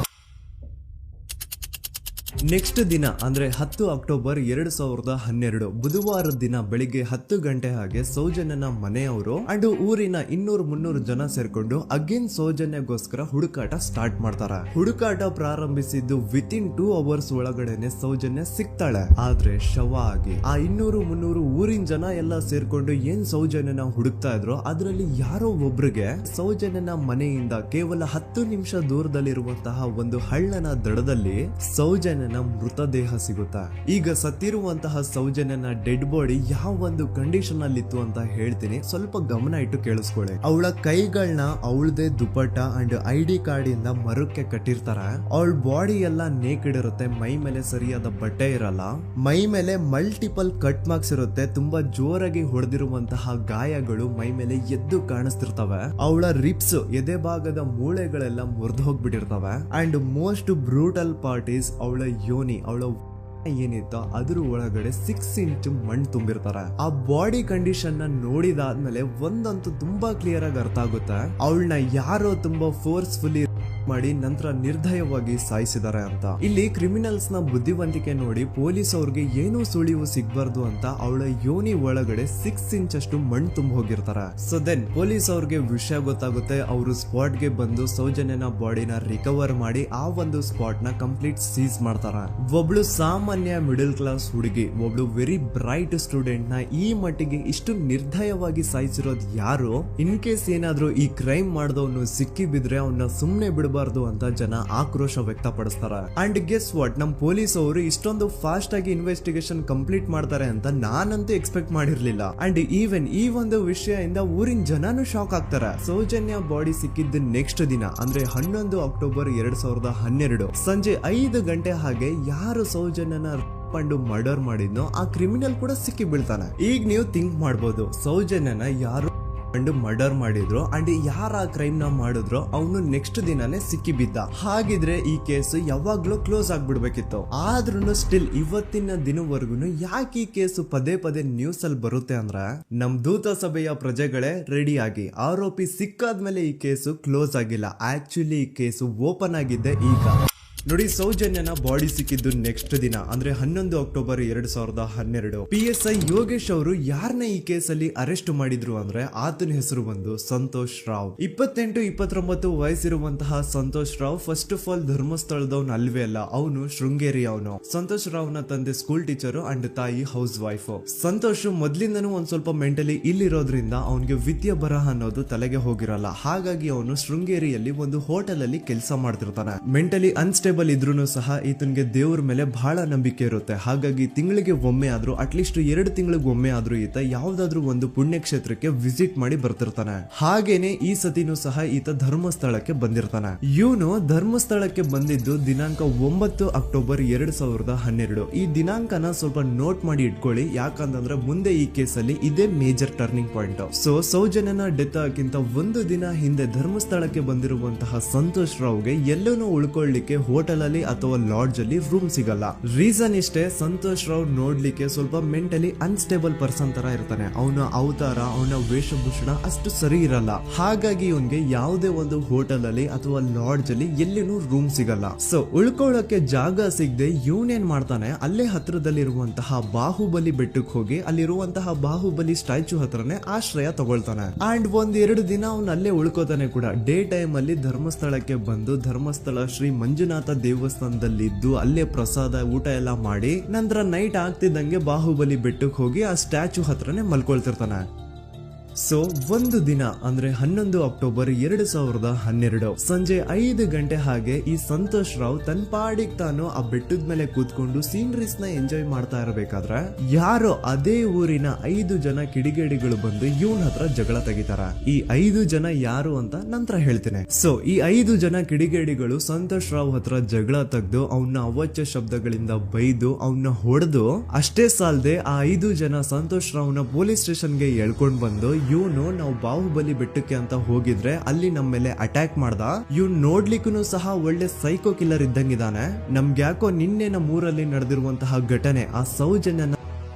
ನೆಕ್ಸ್ಟ್ ದಿನ ಅಂದ್ರೆ 10 ಅಕ್ಟೋಬರ್ 2012 ಬುಧವಾರದ ದಿನ ಬೆಳಿಗ್ಗೆ 10 ಗಂಟೆ ಹಾಗೆ ಸೌಜನ್ಯನ ಮನೆಯವರು ಅಂಡ್ ಊರಿನ 200-300 ಜನ ಸೇರ್ಕೊಂಡು ಅಗೇನ್ ಸೌಜನ್ಯಗೋಸ್ಕರ ಹುಡುಕಾಟ ಸ್ಟಾರ್ಟ್ ಮಾಡ್ತಾರ. ಹುಡುಕಾಟ ಪ್ರಾರಂಭಿಸಿದ್ದು ವಿತಿನ್ 2 ಅವರ್ಸ್ ಒಳಗಡೆನೆ ಸೌಜನ್ಯ ಸಿಗ್ತಾಳೆ. ಆದ್ರೆ ಶವ ಆಗಿ. ಆ 200-300 ಊರಿನ ಜನ ಎಲ್ಲ ಸೇರ್ಕೊಂಡು ಏನ್ ಸೌಜನ್ಯನ ಹುಡುಕ್ತಾ ಇದ್ರು ಅದರಲ್ಲಿ ಯಾರೋ ಒಬ್ರಿಗೆ ಸೌಜನ್ಯನ ಮನೆಯಿಂದ ಕೇವಲ 10 ನಿಮಿಷ ದೂರದಲ್ಲಿರುವಂತಹ ಒಂದು ಹಳ್ಳನ ದಡದಲ್ಲಿ ಸೌಜನ್ಯನ ಮೃತದೇಹ ಸಿಗುತ್ತಾ. ಈಗ ಸತ್ತಿರುವಂತಹ ಸೌಜನ್ಯನ ಡೆಡ್ ಬಾಡಿ ಯಾವ ಒಂದು ಕಂಡೀಷನ್ ಅಲ್ಲಿ ಇತ್ತು ಅಂತ ಹೇಳ್ತೀನಿ, ಸ್ವಲ್ಪ ಗಮನ ಇಟ್ಟು ಕೇಳಿಸ್ಕೊಳ್ಳಿ. ಅವಳ ಕೈಗಳನ್ನ ಅವಳದೇ ದುಪಟ್ಟ ಅಂಡ್ ID ಕಾರ್ಡ್ ಇಂದ ಮರಕ್ಕೆ ಕಟ್ಟಿರ್ತಾರ. ಅವಳ ಬಾಡಿ ಎಲ್ಲ ನೇಕೆಡ್ ಇರುತ್ತೆ, ಮೈ ಮೇಲೆ ಸರಿಯಾದ ಬಟ್ಟೆ ಇರಲ್ಲ, ಮೈ ಮೇಲೆ ಮಲ್ಟಿಪಲ್ ಕಟ್ ಮಾರ್ಕ್ಸ್ ಇರುತ್ತೆ, ತುಂಬಾ ಜೋರಾಗಿ ಹೊಡೆದಿರುವಂತಹ ಗಾಯಗಳು ಮೈ ಮೇಲೆ ಎದ್ದು ಕಾಣಿಸ್ತಿರ್ತವೆ. ಅವಳ ರಿಪ್ಸ್ ಎದೆ ಭಾಗದ ಮೂಳೆಗಳೆಲ್ಲ ಮುರಿದು ಹೋಗ್ಬಿಟ್ಟಿರ್ತವೆ. And most brutal part is ಅವಳ ಯೋನಿ, ಅವಳ ಏನಿತ್ತು ಅದ್ರ ಒಳಗಡೆ 6 ಇಂಚ್ ಮಣ್ಣು ತುಂಬಿರ್ತಾರೆ. ಆ ಬಾಡಿ ಕಂಡೀಷನ್ ನ ನೋಡಿದಾದ್ಮೇಲೆ ಒಂದಂತೂ ತುಂಬಾ ಕ್ಲಿಯರ್ ಆಗಿ ಅರ್ಥ ಆಗುತ್ತೆ, ಅವಳನ್ನ ಯಾರೋ ತುಂಬಾ ಫೋರ್ಸ್ಫುಲಿ ಮಾಡಿ ನಂತರ ನಿರ್ದಯವಾಗಿ ಸಾಯಿಸಿದ್ದಾರೆ ಅಂತ. ಇಲ್ಲಿ ಕ್ರಿಮಿನಲ್ಸ್ ನ ಬುದ್ಧಿವಂತಿಕೆ ನೋಡಿ ಪೊಲೀಸ್ ಅವ್ರಿಗೆ ಏನೂ ಸುಳಿವು ಸಿಗ್ಬಾರ್ದು ಅಂತ ಅವಳ ಯೋನಿ ಒಳಗಡೆ 6 ಇಂಚ್ ಅಷ್ಟು ಮಣ್ಣು ತುಂಬ ಹೋಗಿರ್ತಾರೆ. ಸೊ ದೆನ್ ಪೊಲೀಸ್ ಅವ್ರಿಗೆ ವಿಷಯ ಗೊತ್ತಾಗುತ್ತೆ. ಅವರು ಸ್ಪಾಟ್ ಗೆ ಬಂದು ಸೌಜನ್ಯನ ಬಾಡಿನ ರಿಕವರ್ ಮಾಡಿ ಆ ಒಂದು ಸ್ಪಾಟ್ ನ ಕಂಪ್ಲೀಟ್ ಸೀಸ್ ಮಾಡ್ತಾರ. ಒಬ್ಳು ಸಾಮಾನ್ಯ ಮಿಡಲ್ ಕ್ಲಾಸ್ ಹುಡುಗಿ, ಒಬ್ಳು ವೆರಿ ಬ್ರೈಟ್ ಸ್ಟೂಡೆಂಟ್ ನ ಈ ಮಟ್ಟಿಗೆ ಇಷ್ಟು ನಿರ್ದಯವಾಗಿ ಸಾಯಿಸಿರೋದು ಯಾರು? ಇನ್ ಕೇಸ್ ಏನಾದ್ರೂ ಈ ಕ್ರೈಮ್ ಮಾಡಿದವನು ಸಿಕ್ಕಿ ಬಿದ್ರೆ ಅವನ್ನ ಸುಮ್ನೆ ಬಿಡಬಾರ್ದು ಅಂತ ಜನ ಆಕ್ರೋಶ ವ್ಯಕ್ತಪಡಿಸ್ತಾರೆ. ಅಂಡ್ ಗೆಸ್ ವಾಟ್, ನಮ್ ಪೊಲೀಸ್ ಅವರು ಇಷ್ಟೊಂದು ಫಾಸ್ಟ್ ಆಗಿ ಇನ್ವೆಸ್ಟಿಗೇಷನ್ ಕಂಪ್ಲೀಟ್ ಮಾಡ್ತಾರೆ ಅಂತ ನಾನಂತೂ ಎಕ್ಸ್ಪೆಕ್ಟ್ ಮಾಡಿರ್ಲಿಲ್ಲ. ಅಂಡ್ ಈವನ್ ಈ ಒಂದು ವಿಷಯದಿಂದ ಊರಿನ ಜನನು ಶಾಕ್ ಆಗ್ತಾರೆ. ಸೌಜನ್ಯ ಬಾಡಿ ಸಿಕ್ಕಿದ್ದು ನೆಕ್ಸ್ಟ್ ದಿನ ಅಂದ್ರೆ 11 ಅಕ್ಟೋಬರ್ 2012 ಸಂಜೆ 5 ಗಂಟೆ ಹಾಗೆ ಯಾರು ಸೌಜನ್ಯನ ಪಂಡು ಮರ್ಡರ್ ಮಾಡಿದ್ನೋ ಆ ಕ್ರಿಮಿನಲ್ ಕೂಡ ಸಿಕ್ಕಿ ಬೀಳ್ತಾನೆ. ಈಗ ನೀವು ಥಿಂಕ್ ಮಾಡ್ಬೋದು, ಸೌಜನ್ಯನ ಯಾರು ಮರ್ಡರ್ ಮಾಡಿದ್ರು ಅಂಡ್ ಯಾರ ಕ್ರೈಮ್ ನ ಮಾಡಿದ್ರು ಅವನು ನೆಕ್ಸ್ಟ್ ದಿನಾನೇ ಸಿಕ್ಕಿ ಬಿದ್ದ. ಹಾಗಿದ್ರೆ ಈ ಕೇಸ್ ಯಾವಾಗ್ಲೂ ಕ್ಲೋಸ್ ಆಗ್ಬಿಡ್ಬೇಕಿತ್ತು. ಆದ್ರೂ ಸ್ಟಿಲ್ ಇವತ್ತಿನ ದಿನವರೆಗೂ ಯಾಕೆ ಈ ಕೇಸ್ ಪದೇ ಪದೇ ನ್ಯೂಸ್ ಅಲ್ಲಿ ಬರುತ್ತೆ ಅಂದ್ರೆ, ನಮ್ ದೂತ ಸಭೆಯ ಪ್ರಜೆಗಳೇ ರೆಡಿ ಆಗಿ, ಆರೋಪಿ ಸಿಕ್ಕಾದ್ಮೇಲೆ ಈ ಕೇಸು ಕ್ಲೋಸ್ ಆಗಿಲ್ಲ. ಆಕ್ಚುಲಿ ಈ ಕೇಸು ಓಪನ್ ಆಗಿದ್ದೆ ಈಗ. ನೋಡಿ, ಸೌಜನ್ಯನ ಬಾಡಿ ಸಿಕ್ಕಿದ್ದು ನೆಕ್ಸ್ಟ್ ದಿನ ಅಂದ್ರೆ 11 ಅಕ್ಟೋಬರ್ 2012. PSI ಯೋಗೇಶ್ ಅವರು ಯಾರನ್ನ ಈ ಕೇಸಲ್ಲಿ ಅರೆಸ್ಟ್ ಮಾಡಿದ್ರು ಅಂದ್ರೆ ಆತನ ಹೆಸರು ಬಂದು ಸಂತೋಷ್ ರಾವ್. 28-29 ವಯಸ್ಸಿರುವಂತಹ Santosh Rao first of all ಧರ್ಮಸ್ಥಳದವನು ಅಲ್ವೇ ಅಲ್ಲ, ಅವನು ಶೃಂಗೇರಿ ಅವನು. ಸಂತೋಷ್ ರಾವ್ ನ ತಂದೆ ಸ್ಕೂಲ್ ಟೀಚರ್ ಅಂಡ್ ತಾಯಿ ಹೌಸ್ ವೈಫ್. ಸಂತೋಷ್ ಮೊದ್ಲಿಂದನೂ ಒಂದ್ ಸ್ವಲ್ಪ ಮೆಂಟಲಿ ಇಲ್ಲಿರೋದ್ರಿಂದ ಅವನಿಗೆ ವಿದ್ಯೆ ಬರಹ ಅನ್ನೋದು ತಲೆಗೆ ಹೋಗಿರಲ್ಲ. ಹಾಗಾಗಿ ಅವನು ಶೃಂಗೇರಿಯಲ್ಲಿ ಒಂದು ಹೋಟೆಲ್ ಅಲ್ಲಿ ಕೆಲಸ ಮಾಡ್ತಿರ್ತಾನೆ. ಮೆಂಟಲಿ ಅನ್ಸ್ಟೇಬಲ್ ಇದ್ರೂ ಸಹ ಈತನಿಗೆ ದೇವ್ರ ಮೇಲೆ ಬಹಳ ನಂಬಿಕೆ ಇರುತ್ತೆ. ಹಾಗಾಗಿ ತಿಂಗಳಿಗೆ ಒಮ್ಮೆ ಆದ್ರೂ, ಅಟ್ಲೀಸ್ಟ್ 2 ತಿಂಗಳಿಗೆ ಒಮ್ಮೆ ಆದ್ರೂ ಈತ ಯಾವ್ದಾದ್ರು ಒಂದು ಪುಣ್ಯಕ್ಷೇತ್ರಕ್ಕೆ ವಿಸಿಟ್ ಮಾಡಿ ಬರ್ತಿರ್ತಾನೆ. ಹಾಗೇನೆ ಈ ಸತಿನೂ ಸಹ ಈತ ಧರ್ಮಸ್ಥಳಕ್ಕೆ ಬಂದಿರ್ತಾನೆ. ಇವನು ಧರ್ಮಸ್ಥಳಕ್ಕೆ ಬಂದಿದ್ದು ದಿನಾಂಕ 9 ಅಕ್ಟೋಬರ್ 2012. ಈ ದಿನಾಂಕನ ಸ್ವಲ್ಪ ನೋಟ್ ಮಾಡಿ ಇಟ್ಕೊಳ್ಳಿ, ಯಾಕಂತಂದ್ರೆ ಮುಂದೆ ಈ ಕೇಸಲ್ಲಿ ಇದೇ ಮೇಜರ್ ಟರ್ನಿಂಗ್ ಪಾಯಿಂಟ್. ಸೊ ಸೌಜನ್ಯನ ಡೆತ್ ಆಗಿಂತ ಒಂದು ದಿನ ಹಿಂದೆ ಧರ್ಮಸ್ಥಳಕ್ಕೆ ಬಂದಿರುವಂತಹ ಸಂತೋಷ್ ರಾವ್ಗೆ ಎಲ್ಲೂ ಉಳ್ಕೊಳ್ಳಿಕ್ಕೆ ಹೋಟೆಲ್ ಅಲ್ಲಿ ಅಥವಾ ಲಾಡ್ಜ್ ಅಲ್ಲಿ ರೂಮ್ ಸಿಗಲ್ಲ. ರೀಸನ್ ಇಷ್ಟೇ, ಸಂತೋಷ್ ರಾವ್ ನೋಡ್ಲಿಕ್ಕೆ ಸ್ವಲ್ಪ ಮೆಂಟಲಿ ಅನ್ಸ್ಟೇಬಲ್ ಪರ್ಸನ್ ತರ ಇರ್ತಾನೆ. ಅವನ ಅವತಾರ, ಅವನ ವೇಷಭೂಷಣ ಅಷ್ಟು ಸರಿ ಇರಲ್ಲ. ಹಾಗಾಗಿ ಇವನ್ಗೆ ಯಾವುದೇ ಒಂದು ಹೋಟೆಲ್ ಅಲ್ಲಿ ಅಥವಾ ಲಾಡ್ಜ್ ಅಲ್ಲಿ ಎಲ್ಲಿನೂ ರೂಮ್ ಸಿಗಲ್ಲ. ಸೊ ಉಳ್ಕೊಳ್ಳೋಕೆ ಜಾಗ ಸಿಗದೆ ಇವನೇನ್ ಮಾಡ್ತಾನೆ, ಅಲ್ಲೇ ಹತ್ರದಲ್ಲಿರುವಂತಹ ಬಾಹುಬಲಿ ಬೆಟ್ಟಕ್ಕೆ ಹೋಗಿ ಅಲ್ಲಿರುವಂತಹ ಬಾಹುಬಲಿ ಸ್ಟ್ಯಾಚು ಹತ್ರನೇ ಆಶ್ರಯ ತಗೊಳ್ತಾನೆ. ಅಂಡ್ 1-2 ದಿನ ಅವನು ಅಲ್ಲೇ ಉಳ್ಕೋತಾನೆ ಕೂಡ. ಡೇ ಟೈಮ್ ಅಲ್ಲಿ ಧರ್ಮಸ್ಥಳಕ್ಕೆ ಬಂದು ಧರ್ಮಸ್ಥಳ ಶ್ರೀ ಮಂಜುನಾಥ ದೇವಸ್ಥಾನದಲ್ಲಿದ್ದು ಅಲ್ಲೇ ಪ್ರಸಾದ ಊಟ ಎಲ್ಲ ಮಾಡಿ ನಂತರ ನೈಟ್ ಆಗ್ತಿದ್ದಂಗೆ ಬಾಹುಬಲಿ ಬೆಟ್ಟಕ್ಕೆ ಹೋಗಿ ಆ ಸ್ಟ್ಯಾಚು ಹತ್ರನೇ ಮಲ್ಕೊಳ್ತಿರ್ತಾನೆ. ಸೊ ಒಂದು ದಿನ ಅಂದ್ರೆ 11 ಅಕ್ಟೋಬರ್ 2012 ಸಂಜೆ 5 ಗಂಟೆ ಹಾಗೆ ಈ ಸಂತೋಷ್ ರಾವ್ ತನ್ನ ಪಾಡಿಗೆ ತಾನು ಆ ಬೆಟ್ಟದ ಮೇಲೆ ಕೂತ್ಕೊಂಡು ಸೀನರೀಸ್ ನ ಎಂಜಾಯ್ ಮಾಡ್ತಾ ಇರಬೇಕಾದ್ರೆ ಯಾರೋ ಅದೇ ಊರಿನ 5 ಜನ ಕಿಡಿಗೇಡಿಗಳು ಬಂದು ಇವನ್ ಹತ್ರ ಜಗಳ ತೆಗಿತಾರ. ಈ 5 ಜನ ಯಾರು ಅಂತ ನಂತರ ಹೇಳ್ತೇನೆ. ಸೊ ಈ 5 ಜನ ಕಿಡಿಗೇಡಿಗಳು ಸಂತೋಷ್ ರಾವ್ ಹತ್ರ ಜಗಳ ತೆಗೆದು ಅವನ್ನ ಅವಾಚ್ಯ ಶಬ್ದಗಳಿಂದ ಬೈದು ಅವನ್ನ ಹೊಡೆದು, ಅಷ್ಟೇ ಸಾಲದೆ ಆ 5 ಜನ ಸಂತೋಷ್ ರಾವ್ನ ಪೊಲೀಸ್ ಸ್ಟೇಷನ್ಗೆ ಎಳ್ಕೊಂಡ್ ಬಂದು ಇವನು ನಾವು ಬಾಹುಬಲಿ ಬೆಟ್ಟಕ್ಕೆ ಅಂತ ಹೋಗಿದ್ರೆ ಅಲ್ಲಿ ನಮ್ಮ ಮೇಲೆ ಅಟ್ಯಾಕ್ ಮಾಡ್ದ, ಇವ್ನು ನೋಡ್ಲಿಕ್ಕೂ ಸಹ ಒಳ್ಳೆ ಸೈಕೋ ಕಿಲ್ಲರ್ ಇದ್ದಂಗಿದಾನೆ, ನಮ್ಗೆ ಯಾಕೋ ನಿನ್ನೆ ನಮ್ಮೂರಲ್ಲಿ ನಡೆದಿರುವಂತಹ ಘಟನೆ ಆ ಸೌಜನ್ಯನ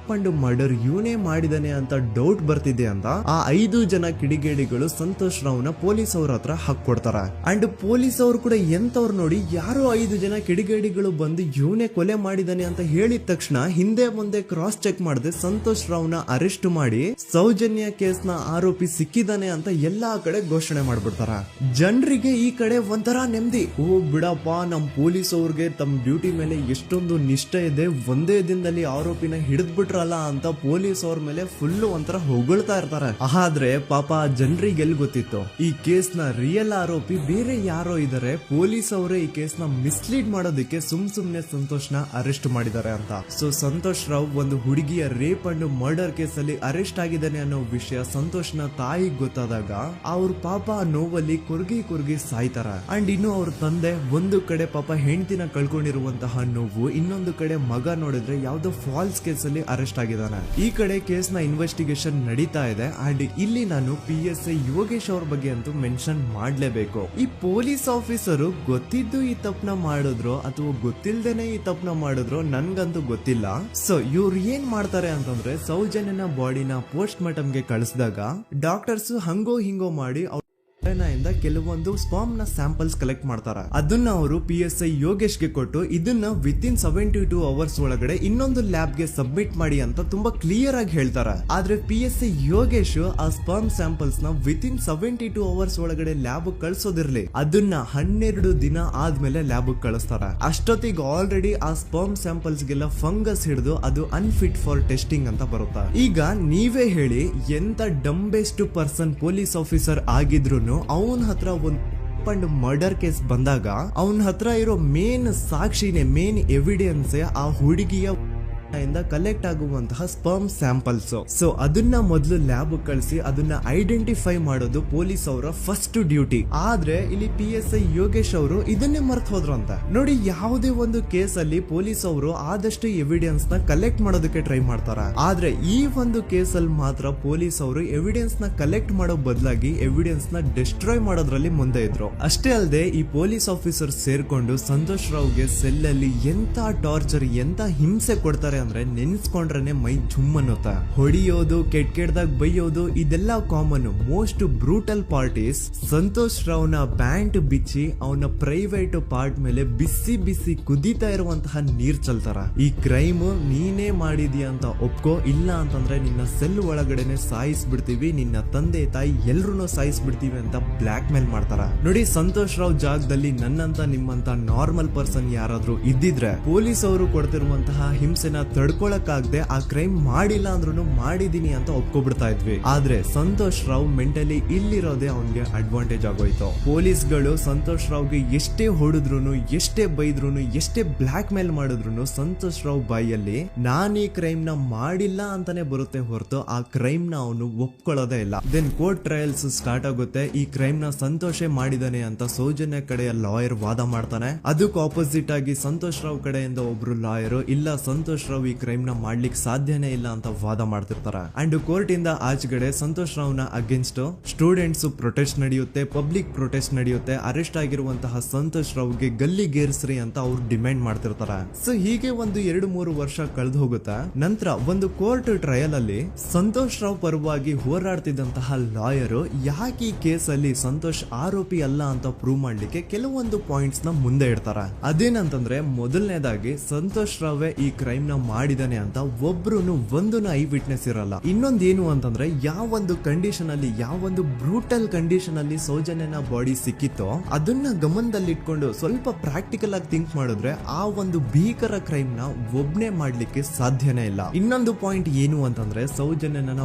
ಮರ್ಡರ್ ಇವನೇ ಮಾಡಿದಾನೆ ಅಂತ ಡೌಟ್ ಬರ್ತಿದೆ ಅಂತ ಆ 5 ಜನ ಕಿಡಿಗೇಡಿಗಳು ಸಂತೋಷ್ ರಾವ್ನ ಪೊಲೀಸ್ ಅವ್ರ ಹತ್ರ ಹಾಕೊಡ್ತಾರ. ಅಂಡ್ ಪೊಲೀಸ್ ಅವರು ಕೂಡ ಎಂತವ್ರು ನೋಡಿ, ಯಾರೋ 5 ಜನ ಕಿಡಿಗೇಡಿಗಳು ಬಂದು ಇವನೇ ಕೊಲೆ ಮಾಡಿದಾನೆ ಅಂತ ಹೇಳಿದ ತಕ್ಷಣ ಹಿಂದೆ ಮುಂದೆ ಕ್ರಾಸ್ ಚೆಕ್ ಮಾಡದೆ ಸಂತೋಷ್ ರಾವ್ನ ಅರೆಸ್ಟ್ ಮಾಡಿ ಸೌಜನ್ಯ ಕೇಸ್ ನ ಆರೋಪಿ ಸಿಕ್ಕಿದಾನೆ ಅಂತ ಎಲ್ಲಾ ಕಡೆ ಘೋಷಣೆ ಮಾಡ್ಬಿಡ್ತಾರ. ಜನರಿಗೆ ಈ ಕಡೆ ಒಂಥರ ನೆಮ್ಮದಿ, ಓ ಬಿಡಪ್ಪ ನಮ್ ಪೊಲೀಸ್ ಅವ್ರಿಗೆ ತಮ್ಮ ಡ್ಯೂಟಿ ಮೇಲೆ ಎಷ್ಟೊಂದು ನಿಷ್ಠೆ ಇದೆ, ಒಂದೇ ದಿನದಲ್ಲಿ ಆರೋಪಿನ ಹಿಡಿದ್ಬಿಟ್ರ ಅಂತ ಪೊಲೀಸ್ ಅವ್ರ ಮೇಲೆ ಫುಲ್ ಒಂಥರ ಹೊಗಳ್ತಾ ಇರ್ತಾರೆ. ಆದ್ರೆ ಪಾಪ ಜನರಿಗೆ ಎಲ್ಲಿ ಗೊತ್ತಿತ್ತು ಈ ಕೇಸ್ ನ ರಿಯಲ್ ಆರೋಪಿ ಬೇರೆ ಯಾರೋ ಇದಾರೆ, ಪೊಲೀಸ್ ಅವರೇ ಈ ಕೇಸ್ ನ ಮಿಸ್ಲೀಡ್ ಮಾಡೋದಕ್ಕೆ ಸುಮ್ನೆ ಸಂತೋಷ್ ನ ಅರೆಸ್ಟ್ ಮಾಡಿದ್ದಾರೆ ಅಂತ. ಸೊ ಸಂತೋಷ್ ರಾವ್ ಒಂದು ಹುಡುಗಿಯ ರೇಪ್ ಅಂಡ್ ಮರ್ಡರ್ ಕೇಸ್ ಅಲ್ಲಿ ಅರೆಸ್ಟ್ ಆಗಿದ್ದಾನೆ ಅನ್ನೋ ವಿಷಯ ಸಂತೋಷ್ ನ ತಾಯಿಗೆ ಗೊತ್ತಾದಾಗ ಅವ್ರ ಪಾಪ ನೋವಲ್ಲಿ ಕುರ್ಗಿ ಸಾಯ್ತಾರ. ಅಂಡ್ ಇನ್ನು ಅವ್ರ ತಂದೆ ಒಂದು ಕಡೆ ಪಾಪ ಹೆಂಡತಿನ ಕಳ್ಕೊಂಡಿರುವಂತಹ ನೋವು, ಇನ್ನೊಂದು ಕಡೆ ಮಗ ನೋಡಿದ್ರೆ ಯಾವ್ದೋ ಫಾಲ್ಸ್ ಕೇಸ್ ಅಲ್ಲಿ ಅರೆಸ್ಟ್ ಆಗಿದ್ದಾನೆ. ಈ ಕಡೆ ಕೇಸ್ ನ ಇನ್ವೆಸ್ಟಿಗೇಷನ್ ನಡೀತಾ ಇದೆ. ಅಂಡ್ ಇಲ್ಲಿ ನಾನು PSI ಯೋಗೇಶ್ ಅವ್ರ ಬಗ್ಗೆ ಅಂತೂ ಮೆನ್ಷನ್ ಮಾಡ್ಲೇಬೇಕು. ಈ ಪೊಲೀಸ್ ಆಫೀಸರು ಗೊತ್ತಿದ್ದು ಈ ತಪ್ಪನ ಮಾಡಿದ್ರು ಅಥವಾ ಗೊತ್ತಿಲ್ದೇನೆ ಈ ತಪ್ಪನ ಮಾಡಿದ್ರು ನನ್ಗಂತೂ ಗೊತ್ತಿಲ್ಲ. ಸೊ ಇವ್ರು ಏನ್ ಮಾಡ್ತಾರೆ ಅಂತಂದ್ರೆ, ಸೌಜನ್ಯನ ಬಾಡಿನ ಪೋಸ್ಟ್ ಮಾರ್ಟಮ್ ಗೆ ಕಳಿಸಿದಾಗ ಡಾಕ್ಟರ್ಸ್ ಹಂಗೋ ಹಿಂಗೋ ಮಾಡಿ ಇಂದ ಕೆಲವೊಂದು ಸ್ಪಾಮ್ ನ ಸ್ಯಾಂಪಲ್ಸ್ ಕಲೆಕ್ಟ್ ಮಾಡ್ತಾರ. ಅದನ್ನ ಅವರು PSI ಯೋಗೇಶ್ಗೆ ಕೊಟ್ಟು ಇದನ್ನ ವಿತಿನ್ 72 ಅವರ್ಸ್ ಒಳಗಡೆ ಇನ್ನೊಂದು ಲ್ಯಾಬ್ ಗೆ ಸಬ್ಮಿಟ್ ಮಾಡಿ ಅಂತ ತುಂಬಾ ಕ್ಲಿಯರ್ ಆಗಿ ಹೇಳ್ತಾರ. ಆದ್ರೆ PSI ಯೋಗೇಶ್ ಆ ಸ್ಪಾಮ್ ಸ್ಯಾಂಪಲ್ಸ್ ನ ವಿತಿನ್ 72 ಅವರ್ಸ್ ಒಳಗಡೆ ಲ್ಯಾಬ್ ಕಳ್ಸೋದಿರ್ಲಿ, ಅದನ್ನ 12 ದಿನ ಆದ್ಮೇಲೆ ಲ್ಯಾಬ್ ಕಳಿಸ್ತಾರ. ಅಷ್ಟೊತ್ತಿಗೆ ಆಲ್ರೆಡಿ ಆ ಸ್ಪಾಮ್ ಸ್ಯಾಂಪಲ್ಸ್ ಗೆಲ್ಲ ಫಂಗಸ್ ಹಿಡಿದು ಅದು ಅನ್ಫಿಟ್ ಫಾರ್ ಟೆಸ್ಟಿಂಗ್ ಅಂತ ಬರುತ್ತಾ. ಈಗ ನೀವೇ ಹೇಳಿ, ಎಂತ ಡಂಬೆಸ್ಟ್ ಪರ್ಸನ್ ಪೊಲೀಸ್ ಆಫೀಸರ್ ಆಗಿದ್ರು ಅವನ ಹತ್ರ ಒಂದು ಮರ್ಡರ್ ಕೇಸ್ ಬಂದಾಗ ಅವನ ಹತ್ರ ಇರೋ ಮೇನ್ ಸಾಕ್ಷಿನೇ, ಮೇನ್ ಎವಿಡೆನ್ಸ್ ಆ ಹುಡುಗಿಯ ಕಲೆಕ್ಟ್ ಆಗುವಂತಹ ಸ್ಪರ್ಮ್ ಸ್ಯಾಂಪಲ್ಸ್. ಸೊ ಅದನ್ನ ಮೊದಲು ಲ್ಯಾಬ್ ಕಳಿಸಿ ಅದನ್ನ ಐಡೆಂಟಿಫೈ ಮಾಡೋದು ಪೊಲೀಸ್ ಅವರ ಫಸ್ಟ್ ಡ್ಯೂಟಿ. ಆದ್ರೆ ಇಲ್ಲಿ PSI ಯೋಗೇಶ್ ಅವರು ಇದನ್ನೇ ಮರ್ತು ಹೋದ್ರು ಅಂತ ನೋಡಿ. ಯಾವುದೇ ಒಂದು ಕೇಸ್ ಅಲ್ಲಿ ಪೊಲೀಸ್ ಅವರು ಆದಷ್ಟು ಎವಿಡೆನ್ಸ್ ನ ಕಲೆಕ್ಟ್ ಮಾಡೋದಕ್ಕೆ ಟ್ರೈ ಮಾಡ್ತಾರ. ಆದ್ರೆ ಈ ಒಂದು ಕೇಸ್ ಅಲ್ಲಿ ಮಾತ್ರ ಪೊಲೀಸ್ ಅವರು ಎವಿಡೆನ್ಸ್ ನ ಕಲೆಕ್ಟ್ ಮಾಡೋ ಬದಲಾಗಿ ಎವಿಡೆನ್ಸ್ ನ ಡಿಸ್ಟ್ರಾಯ್ ಮಾಡೋದ್ರಲ್ಲಿ ಮುಂದೆ ಇದ್ರು. ಅಷ್ಟೇ ಅಲ್ಲದೆ ಈ ಪೊಲೀಸ್ ಆಫೀಸರ್ ಸೇರ್ಕೊಂಡು ಸಂತೋಷ್ ರಾವ್ಗೆ ಸೆಲ್ ಅಲ್ಲಿ ಎಂತ ಟಾರ್ಚರ್, ಎಂತ ಹಿಂಸೆ ಕೊಡ್ತಾರೆ ಅಂದ್ರೆ ನೆನ್ಸ್ಕೊಂಡ್ರೆ ಮೈ ಜುಮ್ ಅನ್ನುತ್ತಾ. ಹೊಡಿಯೋದು, ಕೆಟ್ಟದಾಗ ಬೈಯೋದು, ಇದೆಲ್ಲ common. Most brutal parties Santosh ರಾವ್ನ ಪ್ಯಾಂಟ್ ಬಿಚ್ಚಿ ಅವನ ಪ್ರೈವೇಟ್ ಪಾರ್ಟ್ ಮೇಲೆ ಬಿಸಿ ಬಿಸಿ ಕುದೀತಾ ಇರುವಂತಹ ನೀರ್ ಚಲ್ತಾರ. ಈ ಕ್ರೈಮ್ ನೀನೇ ಮಾಡಿದ್ಯಾ ಅಂತ ಒಪ್ಕೋ, ಇಲ್ಲ ಅಂತಂದ್ರೆ ನಿನ್ನ ಸೆಲ್ ಒಳಗಡೆನೆ ಸಾಯಿಸ್ಬಿಡ್ತೀವಿ, ನಿನ್ನ ತಂದೆ ತಾಯಿ ಎಲ್ರು ಸಾಯಿಸ್ಬಿಡ್ತೀವಿ ಅಂತ ಬ್ಲಾಕ್ ಮೇಲ್ ಮಾಡ್ತಾರ. ನೋಡಿ, ಸಂತೋಷ್ ರಾವ್ ಜಾಗದಲ್ಲಿ ನನ್ನಂತ ನಿಮ್ಮಂತ ನಾರ್ಮಲ್ ಪರ್ಸನ್ ಯಾರಾದ್ರೂ ಇದ್ದಿದ್ರೆ ಪೊಲೀಸ್ ಅವರು ಕೊಡ್ತಿರುವಂತಹ ಹಿಂಸೆನ ತಡ್ಕೊಳಕ್ಕಾಗದೆ ಆ ಕ್ರೈಮ್ ಮಾಡಿಲ್ಲ ಅಂದ್ರೂ ಮಾಡಿದೀನಿ ಅಂತ ಒಪ್ಕೊಬಿಡ್ತಾ ಇದ್ವಿ. ಆದ್ರೆ ಸಂತೋಷ್ ರಾವ್ ಮೆಂಟಲಿ ಇಲ್ಲಿರೋದೇ ಅವನ್ಗೆ ಅಡ್ವಾಂಟೇಜ್ ಆಗೋಯ್ತು. ಪೊಲೀಸ್ಗಳು ಸಂತೋಷ್ ರಾವ್ಗೆ ಎಷ್ಟೇ ಹೊಡೆದ್ರು, ಎಷ್ಟೇ ಬೈದ್ರು, ಎಷ್ಟೇ ಬ್ಲಾಕ್ ಮೇಲ್ ಮಾಡಿದ್ರು ಸಂತೋಷ್ ರಾವ್ ಬಾಯಲ್ಲಿ ನಾನ್ ಈ ಕ್ರೈಮ್ ನ ಮಾಡಿಲ್ಲ ಅಂತಾನೆ ಬರುತ್ತೆ ಹೊರತು ಆ ಕ್ರೈಮ್ ನ ಅವನು ಒಪ್ಕೊಳ್ಳೋದೇ ಇಲ್ಲ. ದೆನ್ ಕೋರ್ಟ್ ಟ್ರಯಲ್ಸ್ ಸ್ಟಾರ್ಟ್ ಆಗುತ್ತೆ. ಈ ಕ್ರೈಮ್ ನ ಸಂತೋಷೇ ಮಾಡಿದಾನೆ ಅಂತ ಸೌಜನ್ಯ ಕಡೆಯ ಲಾಯರ್ ವಾದ ಮಾಡ್ತಾನೆ. ಅದಕ್ಕೆ ಆಪೋಸಿಟ್ ಆಗಿ ಸಂತೋಷ್ ರಾವ್ ಕಡೆಯಿಂದ ಒಬ್ರು ಲಾಯರ್ ಇಲ್ಲ, ಸಂತೋಷ್ ರಾವ್ ಈ ಕ್ರೈಮ್ ನ ಮಾಡ್ಲಿಕ್ಕೆ ಸಾಧ್ಯನೇ ಇಲ್ಲ ಅಂತ ವಾದ ಮಾಡ್ತಿರ್ತಾರ. ಅಂಡ್ ಕೋರ್ಟ್ ಇಂದ ಆಚೆಗಡೆ ಸಂತೋಷ್ ರಾವ್ ನ ಅಗೇನ್ಸ್ಟ್ ಸ್ಟೂಡೆಂಟ್ಸ್ ಪ್ರೊಟೆಸ್ಟ್ ನಡೆಯುತ್ತೆ, ಪಬ್ಲಿಕ್ ಪ್ರೊಟೆಸ್ಟ್ ನಡೆಯುತ್ತೆ. ಅರೆಸ್ಟ್ ಆಗಿರುವಂತಹ ಸಂತೋಷ್ ರಾವ್ಗೆ ಗಲ್ಲಿಗೇರಿಸ್ರಿ ಅಂತ ಅವ್ರು ಡಿಮ್ಯಾಂಡ್ ಮಾಡ್ತಿರ್ತಾರ. ಸೊ ಹೀಗೆ ಒಂದು 2-3 ವರ್ಷ ಕಳೆದು ಹೋಗುತ್ತಾ. ನಂತರ ಒಂದು ಕೋರ್ಟ್ ಟ್ರಯಲ್ ಅಲ್ಲಿ ಸಂತೋಷ್ ರಾವ್ ಪರವಾಗಿ ಹೋರಾಡ್ತಿದ್ದಂತಹ ಲಾಯರ್ ಯಾಕೆ ಈ ಕೇಸ್ ಅಲ್ಲಿ ಸಂತೋಷ್ ಆರೋಪಿ ಅಲ್ಲ ಅಂತ ಪ್ರೂವ್ ಮಾಡ್ಲಿಕ್ಕೆ ಕೆಲವೊಂದು ಪಾಯಿಂಟ್ಸ್ ನ ಮುಂದೆ ಇಡ್ತಾರ. ಅದೇನಂತಂದ್ರೆ, ಮೊದಲನೇದಾಗಿ ಸಂತೋಷ್ ರಾವ್ ಈ ಕ್ರೈಮ್ ನ ಮಾಡಿದಾನೆ ಅಂತ ಒಬ್ರು ಒಂದು ಐ ವಿಟ್ನೆಸ್ ಇರಲ್ಲ. ಇನ್ನೊಂದೇನು ಅಂತಂದ್ರೆ, ಯಾವೊಂದು ಕಂಡೀಷನ್ ಅಲ್ಲಿ, ಯಾವೊಂದು ಬ್ರೂಟಲ್ ಕಂಡೀಷನ್ ಅಲ್ಲಿ ಸೌಜನ್ಯನ ಬಾಡಿ ಸಿಕ್ಕಿತ್ತೋ ಅದನ್ನ ಗಮನದಲ್ಲಿಟ್ಕೊಂಡು ಸ್ವಲ್ಪ ಪ್ರಾಕ್ಟಿಕಲ್ ಆಗಿ ಥಿಂಕ್ ಮಾಡಿದ್ರೆ ಆ ಒಂದು ಭೀಕರ ಕ್ರೈಮ್ ನ ಒಬ್ನೇ ಮಾಡ್ಲಿಕ್ಕೆ ಸಾಧ್ಯನೇ ಇಲ್ಲ. ಇನ್ನೊಂದು ಪಾಯಿಂಟ್ ಏನು ಅಂತಂದ್ರೆ, ಸೌಜನ್ಯನ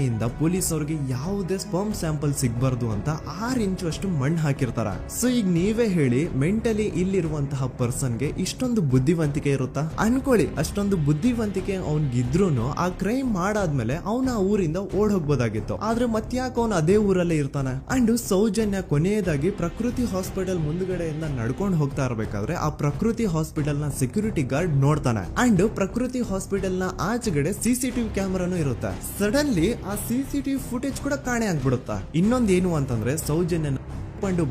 ಇಂದ ಪೊಲೀಸ್ ಅವ್ರಿಗೆ ಯಾವುದೇ ಸ್ಪರ್ಮ್ ಸ್ಯಾಂಪಲ್ ಸಿಗ್ಬಾರ್ದು ಅಂತ 6 ಇಂಚು ಅಷ್ಟು ಮಣ್ಣು ಹಾಕಿರ್ತಾರ. ಸೊ ಈಗ ನೀವೇ ಹೇಳಿ, ಮೆಂಟಲಿ ಇಲ್ಲಿರುವಂತಹ ಪರ್ಸನ್ಗೆ ಇಷ್ಟೊಂದು ಬುದ್ಧಿವಂತಿಕೆ ಇರುತ್ತಾ ಅನ್ಕೊಳ್ಳಿ. ಅಷ್ಟೊಂದು ಬುದ್ಧಿವಂತಿಕೆ ಅವ್ನಿಗಿದ್ರೂನು ಆ ಕ್ರೈಮ್ ಮಾಡಾದ್ಮೇಲೆ ಅವನ ಆ ಊರಿಂದ ಓಡ್ ಹೋಗ್ಬೋದಾಗಿತ್ತು. ಆದ್ರೆ ಮತ್ತ್ಯಾಕೆ ಅವನು ಅದೇ ಊರಲ್ಲೇ ಇರ್ತಾನೆ. ಅಂಡ್ ಸೌಜನ್ಯ ಕೊನೆಯದಾಗಿ ಪ್ರಕೃತಿ ಹಾಸ್ಪಿಟಲ್ ಮುಂದ್ಗಡೆಯಿಂದ ನಡ್ಕೊಂಡು ಹೋಗ್ತಾ ಇರ್ಬೇಕಾದ್ರೆ ಆ ಪ್ರಕೃತಿ ಹಾಸ್ಪಿಟಲ್ ನ ಸೆಕ್ಯೂರಿಟಿ ಗಾರ್ಡ್ ನೋಡ್ತಾನೆ. ಅಂಡ್ ಪ್ರಕೃತಿ ಹಾಸ್ಪಿಟಲ್ ನ ಆಚೆಗಡೆ CCTV ಕ್ಯಾಮರಾನು ಇರುತ್ತೆ. ಸಡನ್ಲಿ ಆ CCTV ಫುಟೇಜ್ ಕೂಡ ಕಾಣೆ ಆಗ್ಬಿಡುತ್ತಾ. ಇನ್ನೊಂದೇನು ಅಂತಂದ್ರೆ, ಸೌಜನ್ಯನ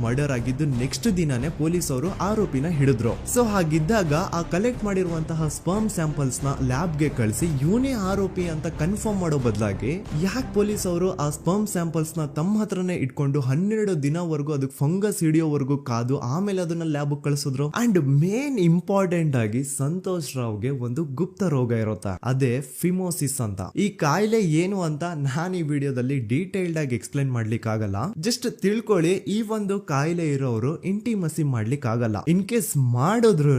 ಮರ್ಡರ್ ಆಗಿದ್ದು ನೆಕ್ಸ್ಟ್ ದಿನಾನೇ ಪೊಲೀಸ್ ಅವರು ಆರೋಪಿನ ಹಿಡಿದ್ರು. ಸೊ ಹಾಗಿದ್ದಾಗ ಆ ಕಲೆಕ್ಟ್ ಮಾಡಿರುವಂತಹ ಸ್ಪರ್ಮ್ ಸ್ಯಾಂಪಲ್ಸ್ ನ ಲ್ಯಾಬ್ ಗೆ ಕಳಿಸಿ ಇವನೇ ಆರೋಪಿ ಅಂತ ಕನ್ಫರ್ಮ್ ಮಾಡೋ ಬದಲಾಗಿ ಯಾಕೆ ಪೊಲೀಸ್ ಅವರು ಆ ಸ್ಪರ್ಮ್ ಸ್ಯಾಂಪಲ್ಸ್ ನ ತಮ್ಮ ಹತ್ರನೇ ಇಟ್ಕೊಂಡು 12 ದಿನವರೆಗೂ ಅದಕ್ಕೆ ಫಂಗಸ್ ಹಿಡಿಯೋವರೆಗೂ ಕಾದು ಆಮೇಲೆ ಅದನ್ನ ಲ್ಯಾಬ್ ಕಳಿಸಿದ್ರು. ಅಂಡ್ ಮೇನ್ ಇಂಪಾರ್ಟೆಂಟ್ ಆಗಿ ಸಂತೋಷ್ ರಾವ್ಗೆ ಒಂದು ಗುಪ್ತ ರೋಗ ಇರುತ್ತೆ, ಅದೇ ಫಿಮೋಸಿಸ್ ಅಂತ. ಈ ಕಾಯಿಲೆ ಏನು ಅಂತ ನಾನು ಈ ವಿಡಿಯೋದಲ್ಲಿ ಡೀಟೇಲ್ಡ್ ಆಗಿ ಎಕ್ಸ್ಪ್ಲೈನ್ ಮಾಡ್ಲಿಕ್ಕೆ ಆಗಲ್ಲ. ಜಸ್ಟ್ ತಿಳ್ಕೊಳ್ಳಿ, ಈ ಒಂದು ಕಾಯಿಲೆ ಇರೋರು ಇಂಟಿಮಸಿ ಮಾಡ್ಲಿಕ್ಕೆ ಆಗಲ್ಲ. ಇನ್ ಕೇಸ್ ಮಾಡಿದ್ರು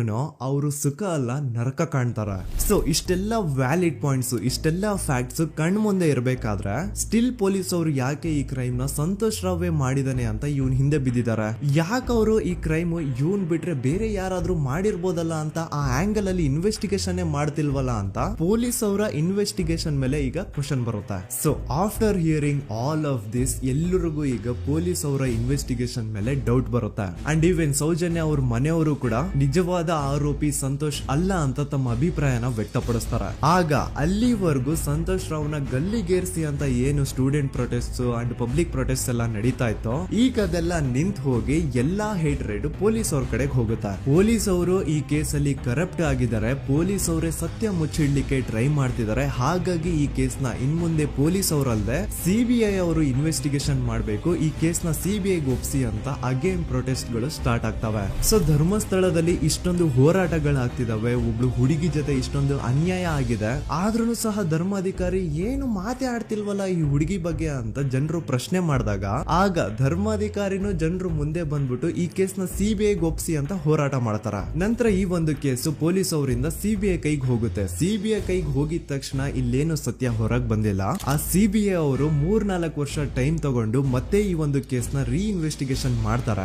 ಅವರು ಸುಖ ಅಲ್ಲ ನರಕ ಕಾಣ್ತಾರ. ಸೊ ಇಷ್ಟೆಲ್ಲ ವ್ಯಾಲಿಡ್ ಪಾಯಿಂಟ್ಸ್, ಇಷ್ಟೆಲ್ಲ ಫ್ಯಾಕ್ಟ್ಸ್ ಕಣ್ ಮುಂದೆ ಇರ್ಬೇಕಾದ್ರೆ ಸ್ಟಿಲ್ ಪೊಲೀಸ್ ಅವರು ಯಾಕೆ ಈ ಕ್ರೈಮ್ ನ ಸಂತೋಷ್ ರಾವೇ ಮಾಡಿದಾನೆ ಅಂತ ಇವನ್ ಹಿಂದೆ ಬಿದ್ದಿದ್ದಾರೆ. ಯಾಕೆ ಅವರು ಈ ಕ್ರೈಮ್ ಇವನ್ ಬಿಟ್ರೆ ಬೇರೆ ಯಾರಾದ್ರೂ ಮಾಡಿರ್ಬೋದಲ್ಲ ಅಂತ ಆ ಆಂಗಲ್ ಅಲ್ಲಿ ಇನ್ವೆಸ್ಟಿಗೇಷನ್ ಮಾಡ್ತಿಲ್ವಲ್ಲ ಅಂತ ಪೊಲೀಸ್ ಅವರ ಇನ್ವೆಸ್ಟಿಗೇಷನ್ ಮೇಲೆ ಈಗ ಕ್ವಶನ್ ಬರುತ್ತೆ. So after hearing all of this, ಎಲ್ಲರಿಗೂ ಈಗ ಪೊಲೀಸ್ ಅವರ ಇನ್ವೆಸ್ಟಿಗೇಷನ್ ಇನ್ವೆಸ್ಟಿಗೇಷನ್ ಮೇಲೆ ಡೌಟ್ ಬರುತ್ತೆ. ಅಂಡ್ ಈವನ್ ಸೌಜನ್ಯ ಅವ್ರ ಮನೆಯವರು ಕೂಡ ನಿಜವಾದ ಆರೋಪಿ ಸಂತೋಷ್ ಅಲ್ಲ ಅಂತ ತಮ್ಮ ಅಭಿಪ್ರಾಯನ ವ್ಯಕ್ತಪಡಿಸ್ತಾರೆ. ಆಗ ಅಲ್ಲಿವರೆಗೂ ಸಂತೋಷ್ ರಾವ್ನ ಗಲ್ಲಿಗೇರಿಸಿ ಅಂತ ಏನು student protest and public protest ಎಲ್ಲ ನಡೀತಾ ಇತ್ತು, ಈಗ ಅದೆಲ್ಲ ನಿಂತು ಹೋಗಿ ಎಲ್ಲಾ ಹೇಟ್ರೇಡ್ ಪೊಲೀಸ್ ಅವ್ರ ಕಡೆಗೆ ಹೋಗುತ್ತೆ. ಪೊಲೀಸ್ ಅವರು ಈ ಕೇಸಲ್ಲಿ ಕರಪ್ಟ್ ಆಗಿದ್ದಾರೆ, ಪೊಲೀಸ್ ಅವರೇ ಸತ್ಯ ಮುಚ್ಚಿಡ್ಲಿಕ್ಕೆ ಟ್ರೈ ಮಾಡ್ತಿದ್ದಾರೆ. ಹಾಗಾಗಿ ಈ ಕೇಸ್ ನ ಇನ್ ಮುಂದೆ ಪೊಲೀಸ್ ಅವರಲ್ಲದೆ ಸಿಬಿಐ ಅವರು ಇನ್ವೆಸ್ಟಿಗೇಷನ್ ಮಾಡಬೇಕು, ಈ ಕೇಸ್ ನ ಸಿಬಿಐ ಒಪ್ಸಿ ಅಂತ ಅಗೇನ್ ಪ್ರೊಟೆಸ್ಟ್ ಗಳು ಸ್ಟಾರ್ಟ್ ಆಗ್ತವೆ. ಸೊ ಧರ್ಮಸ್ಥಳದಲ್ಲಿ ಇಷ್ಟೊಂದು ಹೋರಾಟಗಳಾಗ್ತಿದಾವೆ, ಒಬ್ಳು ಹುಡುಗಿ ಜೊತೆ ಇಷ್ಟೊಂದು ಅನ್ಯಾಯ ಆಗಿದೆ, ಆದ್ರೂ ಸಹ ಧರ್ಮಾಧಿಕಾರಿ ಏನು ಮಾತೇ ಆಡ್ತಿಲ್ವಲ್ಲ ಈ ಹುಡುಗಿ ಬಗ್ಗೆ ಅಂತ ಜನರು ಪ್ರಶ್ನೆ ಮಾಡಿದಾಗ ಆಗ ಧರ್ಮಾಧಿಕಾರಿನೂ ಜನರು ಮುಂದೆ ಬಂದ್ಬಿಟ್ಟು ಈ ಕೇಸ್ ನ ಸಿಬಿಐ ಒಪ್ಸಿ ಅಂತ ಹೋರಾಟ ಮಾಡ್ತಾರ. ನಂತರ ಈ ಒಂದು ಕೇಸು ಪೊಲೀಸ್ ಅವರಿಂದ ಸಿಬಿಐ ಕೈಗೆ ಹೋಗುತ್ತೆ. ಸಿಬಿಐ ಕೈಗೆ ಹೋಗಿದ ತಕ್ಷಣ ಇಲ್ಲೇನು ಸತ್ಯ ಹೊರಗ್ ಬಂದಿಲ್ಲ. ಆ ಸಿಬಿಐ ಅವರು 3-4 ವರ್ಷ ಟೈಮ್ ತಗೊಂಡು ಮತ್ತೆ ಈ ಒಂದು ಕೇಸ್ ನ ರೀ ಇನ್ವೆಸ್ಟಿಗೇಷನ್ ಮಾಡ್ತಾರ.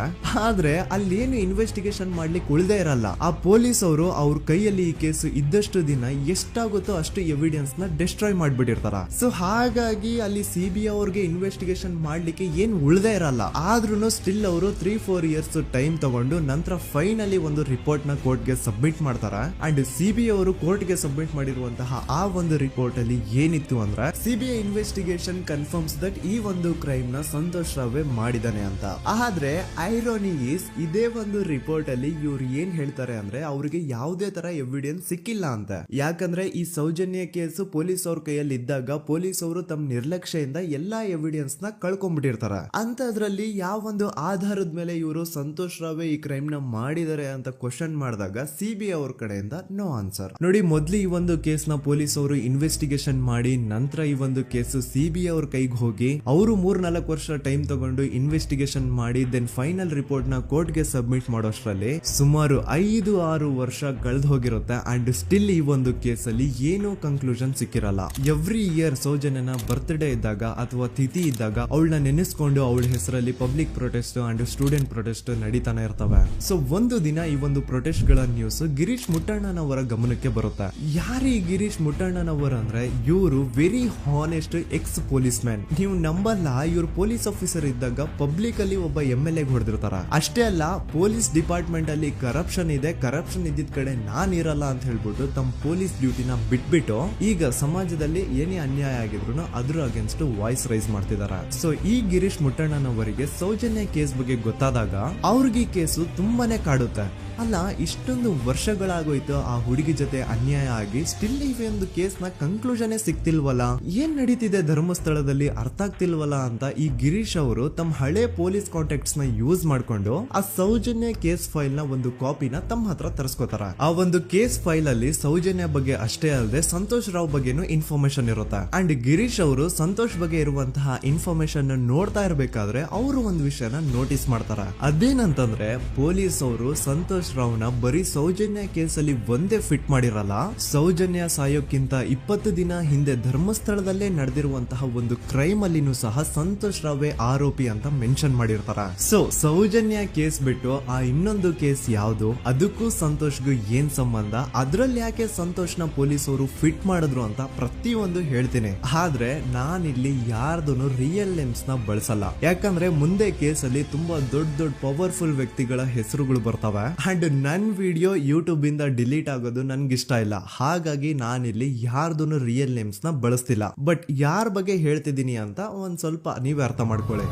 ಆದ್ರೆ ಅಲ್ಲೇನು ಇನ್ವೆಸ್ಟಿಗೇಷನ್ ಮಾಡ್ಲಿಕ್ಕೆ ಉಳ್ದೇ ಇರಲ್ಲ. ಆ ಪೊಲೀಸ್ ಅವರು ಅವ್ರ ಕೈಯಲ್ಲಿ ಈ ಕೇಸು ಇದ್ದಷ್ಟು ದಿನ ಎಷ್ಟಾಗುತ್ತೋ ಅಷ್ಟು ಎವಿಡೆನ್ಸ್ ನ ಡಿಸ್ಟ್ರಾಯ್ ಮಾಡ್ಬಿಟ್ಟಿರ್ತಾರ. ಸೊ ಹಾಗಾಗಿ ಅಲ್ಲಿ ಸಿಬಿಐ ಅವ್ರಿಗೆ ಇನ್ವೆಸ್ಟಿಗೇಷನ್ ಮಾಡ್ಲಿಕ್ಕೆ ಏನ್ ಉಳ್ದೇ ಇರಲ್ಲ. ಆದ್ರೂ ಸ್ಟಿಲ್ ಅವರು 3-4 ಇಯರ್ಸ್ ಟೈಮ್ ತಗೊಂಡು ನಂತರ ಫೈನಲಿ ಒಂದು ರಿಪೋರ್ಟ್ ನ ಕೋರ್ಟ್ ಗೆ ಸಬ್ಮಿಟ್ ಮಾಡ್ತಾರ. ಅಂಡ್ ಸಿಬಿಐ ಅವರು ಕೋರ್ಟ್ ಗೆ ಸಬ್ಮಿಟ್ ಮಾಡಿರುವಂತಹ ಆ ಒಂದು ರಿಪೋರ್ಟ್ ಅಲ್ಲಿ ಏನಿತ್ತು ಅಂದ್ರೆ ಸಿಬಿಐ ಇನ್ವೆಸ್ಟಿಗೇಷನ್ ಕನ್ಫರ್ಮ್ಸ್ ದಟ್ ಈ ಒಂದು ಕ್ರೈಮ್ ನ ಸಂತೋಷ್ ರಾವೇ ಮಾಡಿದಾನೆ ಅಂತ. ಆದ್ರೆ ಐರೋನಿ ಈಸ್ ಇದೇ ಒಂದು ರಿಪೋರ್ಟ್ ಅಲ್ಲಿ ಇವ್ರು ಏನ್ ಹೇಳ್ತಾರೆ ಅಂದ್ರೆ ಅವ್ರಿಗೆ ಯಾವುದೇ ತರ ಎವಿಡೆನ್ಸ್ ಸಿಕ್ಕಿಲ್ಲ ಅಂತ. ಯಾಕಂದ್ರೆ ಈ ಸೌಜನ್ಯ ಕೇಸು ಪೊಲೀಸ್ ಅವ್ರ ಕೈಯಲ್ಲಿ ಇದ್ದಾಗ ಪೊಲೀಸ್ ಅವರು ತಮ್ಮ ನಿರ್ಲಕ್ಷ್ಯದಿಂದ ಎಲ್ಲಾ ಎವಿಡೆನ್ಸ್ ನ ಕಳ್ಕೊಂಡ್ಬಿಟ್ಟಿರ್ತಾರ. ಅಂತದ್ರಲ್ಲಿ ಯಾವ ಒಂದು ಆಧಾರದ ಮೇಲೆ ಇವರು ಸಂತೋಷ್ ರಾವೇ ಈ ಕ್ರೈಮ್ ನ ಮಾಡಿದ್ದಾರೆ ಅಂತ ಕ್ವಶನ್ ಮಾಡಿದಾಗ ಸಿಬಿಐ ಅವ್ರ ಕಡೆಯಿಂದ ನೋ ಆನ್ಸರ್. ನೋಡಿ, ಮೊದ್ಲು ಈ ಒಂದು ಕೇಸ್ ನ ಪೊಲೀಸ್ ಅವರು ಇನ್ವೆಸ್ಟಿಗೇಷನ್ ಮಾಡಿ ನಂತರ ಈ ಒಂದು ಕೇಸು ಸಿಬಿಐ ಅವ್ರ ಕೈಗೆ ಹೋಗಿ ಅವರು 3-4 ವರ್ಷ ಟೈಮ್ ತಗೊಂಡು ಇನ್ವೆಸ್ಟಿಗೇಷನ್ ಮಾಡಿ ದೆನ್ ಫೈನಲ್ ರಿಪೋರ್ಟ್ ನ ಕೋರ್ಟ್ ಗೆ ಸಬ್ಮಿಟ್ ಮಾಡೋಷ್ಟ್ರಲ್ಲಿ ಸುಮಾರು 5-6 ವರ್ಷ ಕಳೆದು ಹೋಗಿರುತ್ತೆ. ಅಂಡ್ ಸ್ಟಿಲ್ ಈ ಒಂದು ಕೇಸ್ ಅಲ್ಲಿ ಏನೂ ಕನ್ಕ್ಲೂಷನ್ ಸಿಕ್ಕಿರಲ್ಲ. ಎವ್ರಿ ಇಯರ್ ಸೌಜನ್ಯನ ಬರ್ತ್ಡೇ ಇದ್ದಾಗ ಅಥವಾ ತಿಥಿ ಇದ್ದಾಗ ಅವಳನ್ನ ನೆನೆಸ್ಕೊಂಡು ಅವಳ ಹೆಸರಲ್ಲಿ public protest and student protest ನಡೀತಾನೆ ಇರ್ತವೆ. ಸೊ ಒಂದು ದಿನ ಈ ಒಂದು ಪ್ರೊಟೆಸ್ಟ್ ಗಳ ನ್ಯೂಸ್ ಗಿರೀಶ್ ಮುಟ್ಟಣ್ಣನವರ ಗಮನಕ್ಕೆ ಬರುತ್ತೆ. ಯಾರೀ ಗಿರೀಶ್ ಮುಟ್ಟಣ್ಣನವರ ಅಂದ್ರೆ ಇವರು very honest X police man. ನೀವು ನಂಬಲ್ಲ, ಇವ್ರು ಪೊಲೀಸ್ ಆಫೀಸರ್ ಇದ್ದಾಗ ಪಬ್ಲಿಕ್ ಅಲ್ಲಿ ಒಬ್ಬ MLA ಹೊಡೆದಿರ್ತಾರ. ಅಷ್ಟೇ ಅಲ್ಲ, ಪೊಲೀಸ್ ಡಿಪಾರ್ಟ್ಮೆಂಟ್ ಅಲ್ಲಿ ಕರಪ್ಷನ್ ಇದೆ, ಕರಪ್ಷನ್ ಇದ್ದಿದ್ ಕಡೆ ನಾನ್ ಇರಲ್ಲ ಅಂತ ಹೇಳ್ಬಿಟ್ಟು ತಮ್ಮ ಪೊಲೀಸ್ ಡ್ಯೂಟಿನ ಬಿಟ್ಬಿಟ್ಟು ಈಗ ಸಮಾಜದಲ್ಲಿ ಏನೇ ಅನ್ಯಾಯ ಆಗಿದ್ರು ಅದ್ರ ಅಗೇನ್ಸ್ಟ್ ವಾಯ್ಸ್ ರೈಸ್ ಮಾಡ್ತಿದಾರ. ಸೊ ಈ ಗಿರೀಶ್ ಮುಟ್ಟಣ್ಣನವರಿಗೆ ಸೌಜನ್ಯ ಕೇಸ್ ಬಗ್ಗೆ ಗೊತ್ತಾದಾಗ ಅವ್ರಿಗೆ ಈ ಕೇಸು ತುಂಬಾನೇ ಕಾಡುತ್ತೆ. ಅಲ್ಲ, ಇಷ್ಟೊಂದು ವರ್ಷಗಳಾಗೋಯ್ತು ಆ ಹುಡುಗಿ ಜೊತೆ ಅನ್ಯಾಯ ಆಗಿ, ಸ್ಟಿಲ್ ಈ ಒಂದು ಕೇಸ್ ನ ಕನ್ಕ್ಲೂಷನ್ ಸಿಕ್ತಿಲ್ವಲ್ಲ, ಏನ್ ನಡೀತಿದೆ ಧರ್ಮಸ್ಥಳದಲ್ಲಿ ಅರ್ಥ ಆಗ್ತಿಲ್ವಲ್ಲ ಅಂತ ಈ ಗಿರೀಶ್ ಅವರು ತಮ್ಮ ಹಳೆ ಪೊಲೀಸ್ ಕಾಂಟ್ಯಾಕ್ಟ್ಸ್ ನ ಯೂಸ್ ಮಾಡ್ಕೊಂಡು ಆ ಸೌಜನ್ಯ ಕೇಸ್ ಫೈಲ್ ನ ಒಂದು ಕಾಪಿನ ತಮ್ಮ ಹತ್ರ ತರಿಸ್ಕೋತಾರ. ಆ ಒಂದು ಕೇಸ್ ಫೈಲ್ ಅಲ್ಲಿ ಸೌಜನ್ಯ ಬಗ್ಗೆ ಅಷ್ಟೇ ಅಲ್ಲದೆ ಸಂತೋಷ್ ರಾವ್ ಬಗ್ಗೆನೂ ಇನ್ಫಾರ್ಮೇಶನ್ ಇರುತ್ತೆ. ಅಂಡ್ ಗಿರೀಶ್ ಅವರು ಸಂತೋಷ್ ಬಗ್ಗೆ ಇರುವಂತಹ ಇನ್ಫಾರ್ಮೇಶನ್ ನೋಡ್ತಾ ಇರ್ಬೇಕಾದ್ರೆ ಅವರು ಒಂದು ವಿಷಯನ ನೋಟಿಸ್ ಮಾಡ್ತಾರ. ಅದೇನಂತಂದ್ರೆ ಪೊಲೀಸ್ ಅವರು ಸಂತೋಷ್ ರಾವ್ನ ಬರೀ ಸೌಜನ್ಯ ಕೇಸಲ್ಲಿ ಒಂದೇ ಫಿಟ್ ಮಾಡಿರಲ್ಲ, ಸೌಜನ್ಯ ಸಾಯೋಕ್ಕಿಂತ 20 ದಿನ ಹಿಂದೆ ಧರ್ಮಸ್ಥಳದಲ್ಲೇ ನಡೆದಿರುವಂತಹ ಒಂದು ಕ್ರೈಮ್ ಅಲ್ಲಿನೂ ಸಹ ಸಂತೋಷ್ ರಾವೇ ಆರೋಪಿ ಅಂತ ಮೆನ್ಷನ್ ಮಾಡಿರ್ತಾರ. ಸೊ ಸೌಜನ್ಯ ಕೇಸ್ ಬಿಟ್ಟು ಆ ಇನ್ನೊಂದು ಕೇಸ್ ಯಾವ್ದು, ಅದಕ್ಕೂ ಸಂತೋಷ್ಗೂ ಏನ್ ಸಂಬಂಧ, ಅದ್ರಲ್ಲಿ ಯಾಕೆ ಸಂತೋಷ್ನ ಪೊಲೀಸ್ ಅವರು ಫಿಟ್ ಮಾಡಿದ್ರು ಅಂತ ಪ್ರತಿಯೊಂದು ಹೇಳ್ತೀನಿ. ಆದ್ರೆ ನಾನಿಲ್ಲಿ ಯಾರ್ದೂನು ರಿಯಲ್ ನೇಮ್ಸ್ ನ ಬಳಸಲ್ಲ. ಯಾಕಂದ್ರೆ ಮುಂದೆ ಕೇಸಲ್ಲಿ ತುಂಬಾ ದೊಡ್ಡ ಪವರ್ಫುಲ್ ವ್ಯಕ್ತಿಗಳ ಹೆಸರುಗಳು ಬರ್ತವೆ. ಅಂಡ್ ನನ್ ವಿಡಿಯೋ ಯೂಟ್ಯೂಬ್ ಇಂದ ಡಿಲೀಟ್ ಆಗೋದು ನನ್ಗೆ ಇಷ್ಟ ಇಲ್ಲ. ಹಾಗಾಗಿ ನಾನಿಲ್ಲಿ ಯಾರ್ದೂನು ರಿಯಲ್ ನೇಮ್ಸ್ ನ ಬಳಸ್ತಿಲ್ಲ. ಬಟ್ ಯಾರ ಬಗ್ಗೆ ಹೇಳ್ತಿದ್ದೀನಿ ಅಂತ ಒಂದ್ ಸ್ವಲ್ಪ ನೀವೇ ಅರ್ಥ ಮಾಡ್ಕೊಳ್ಳಿ.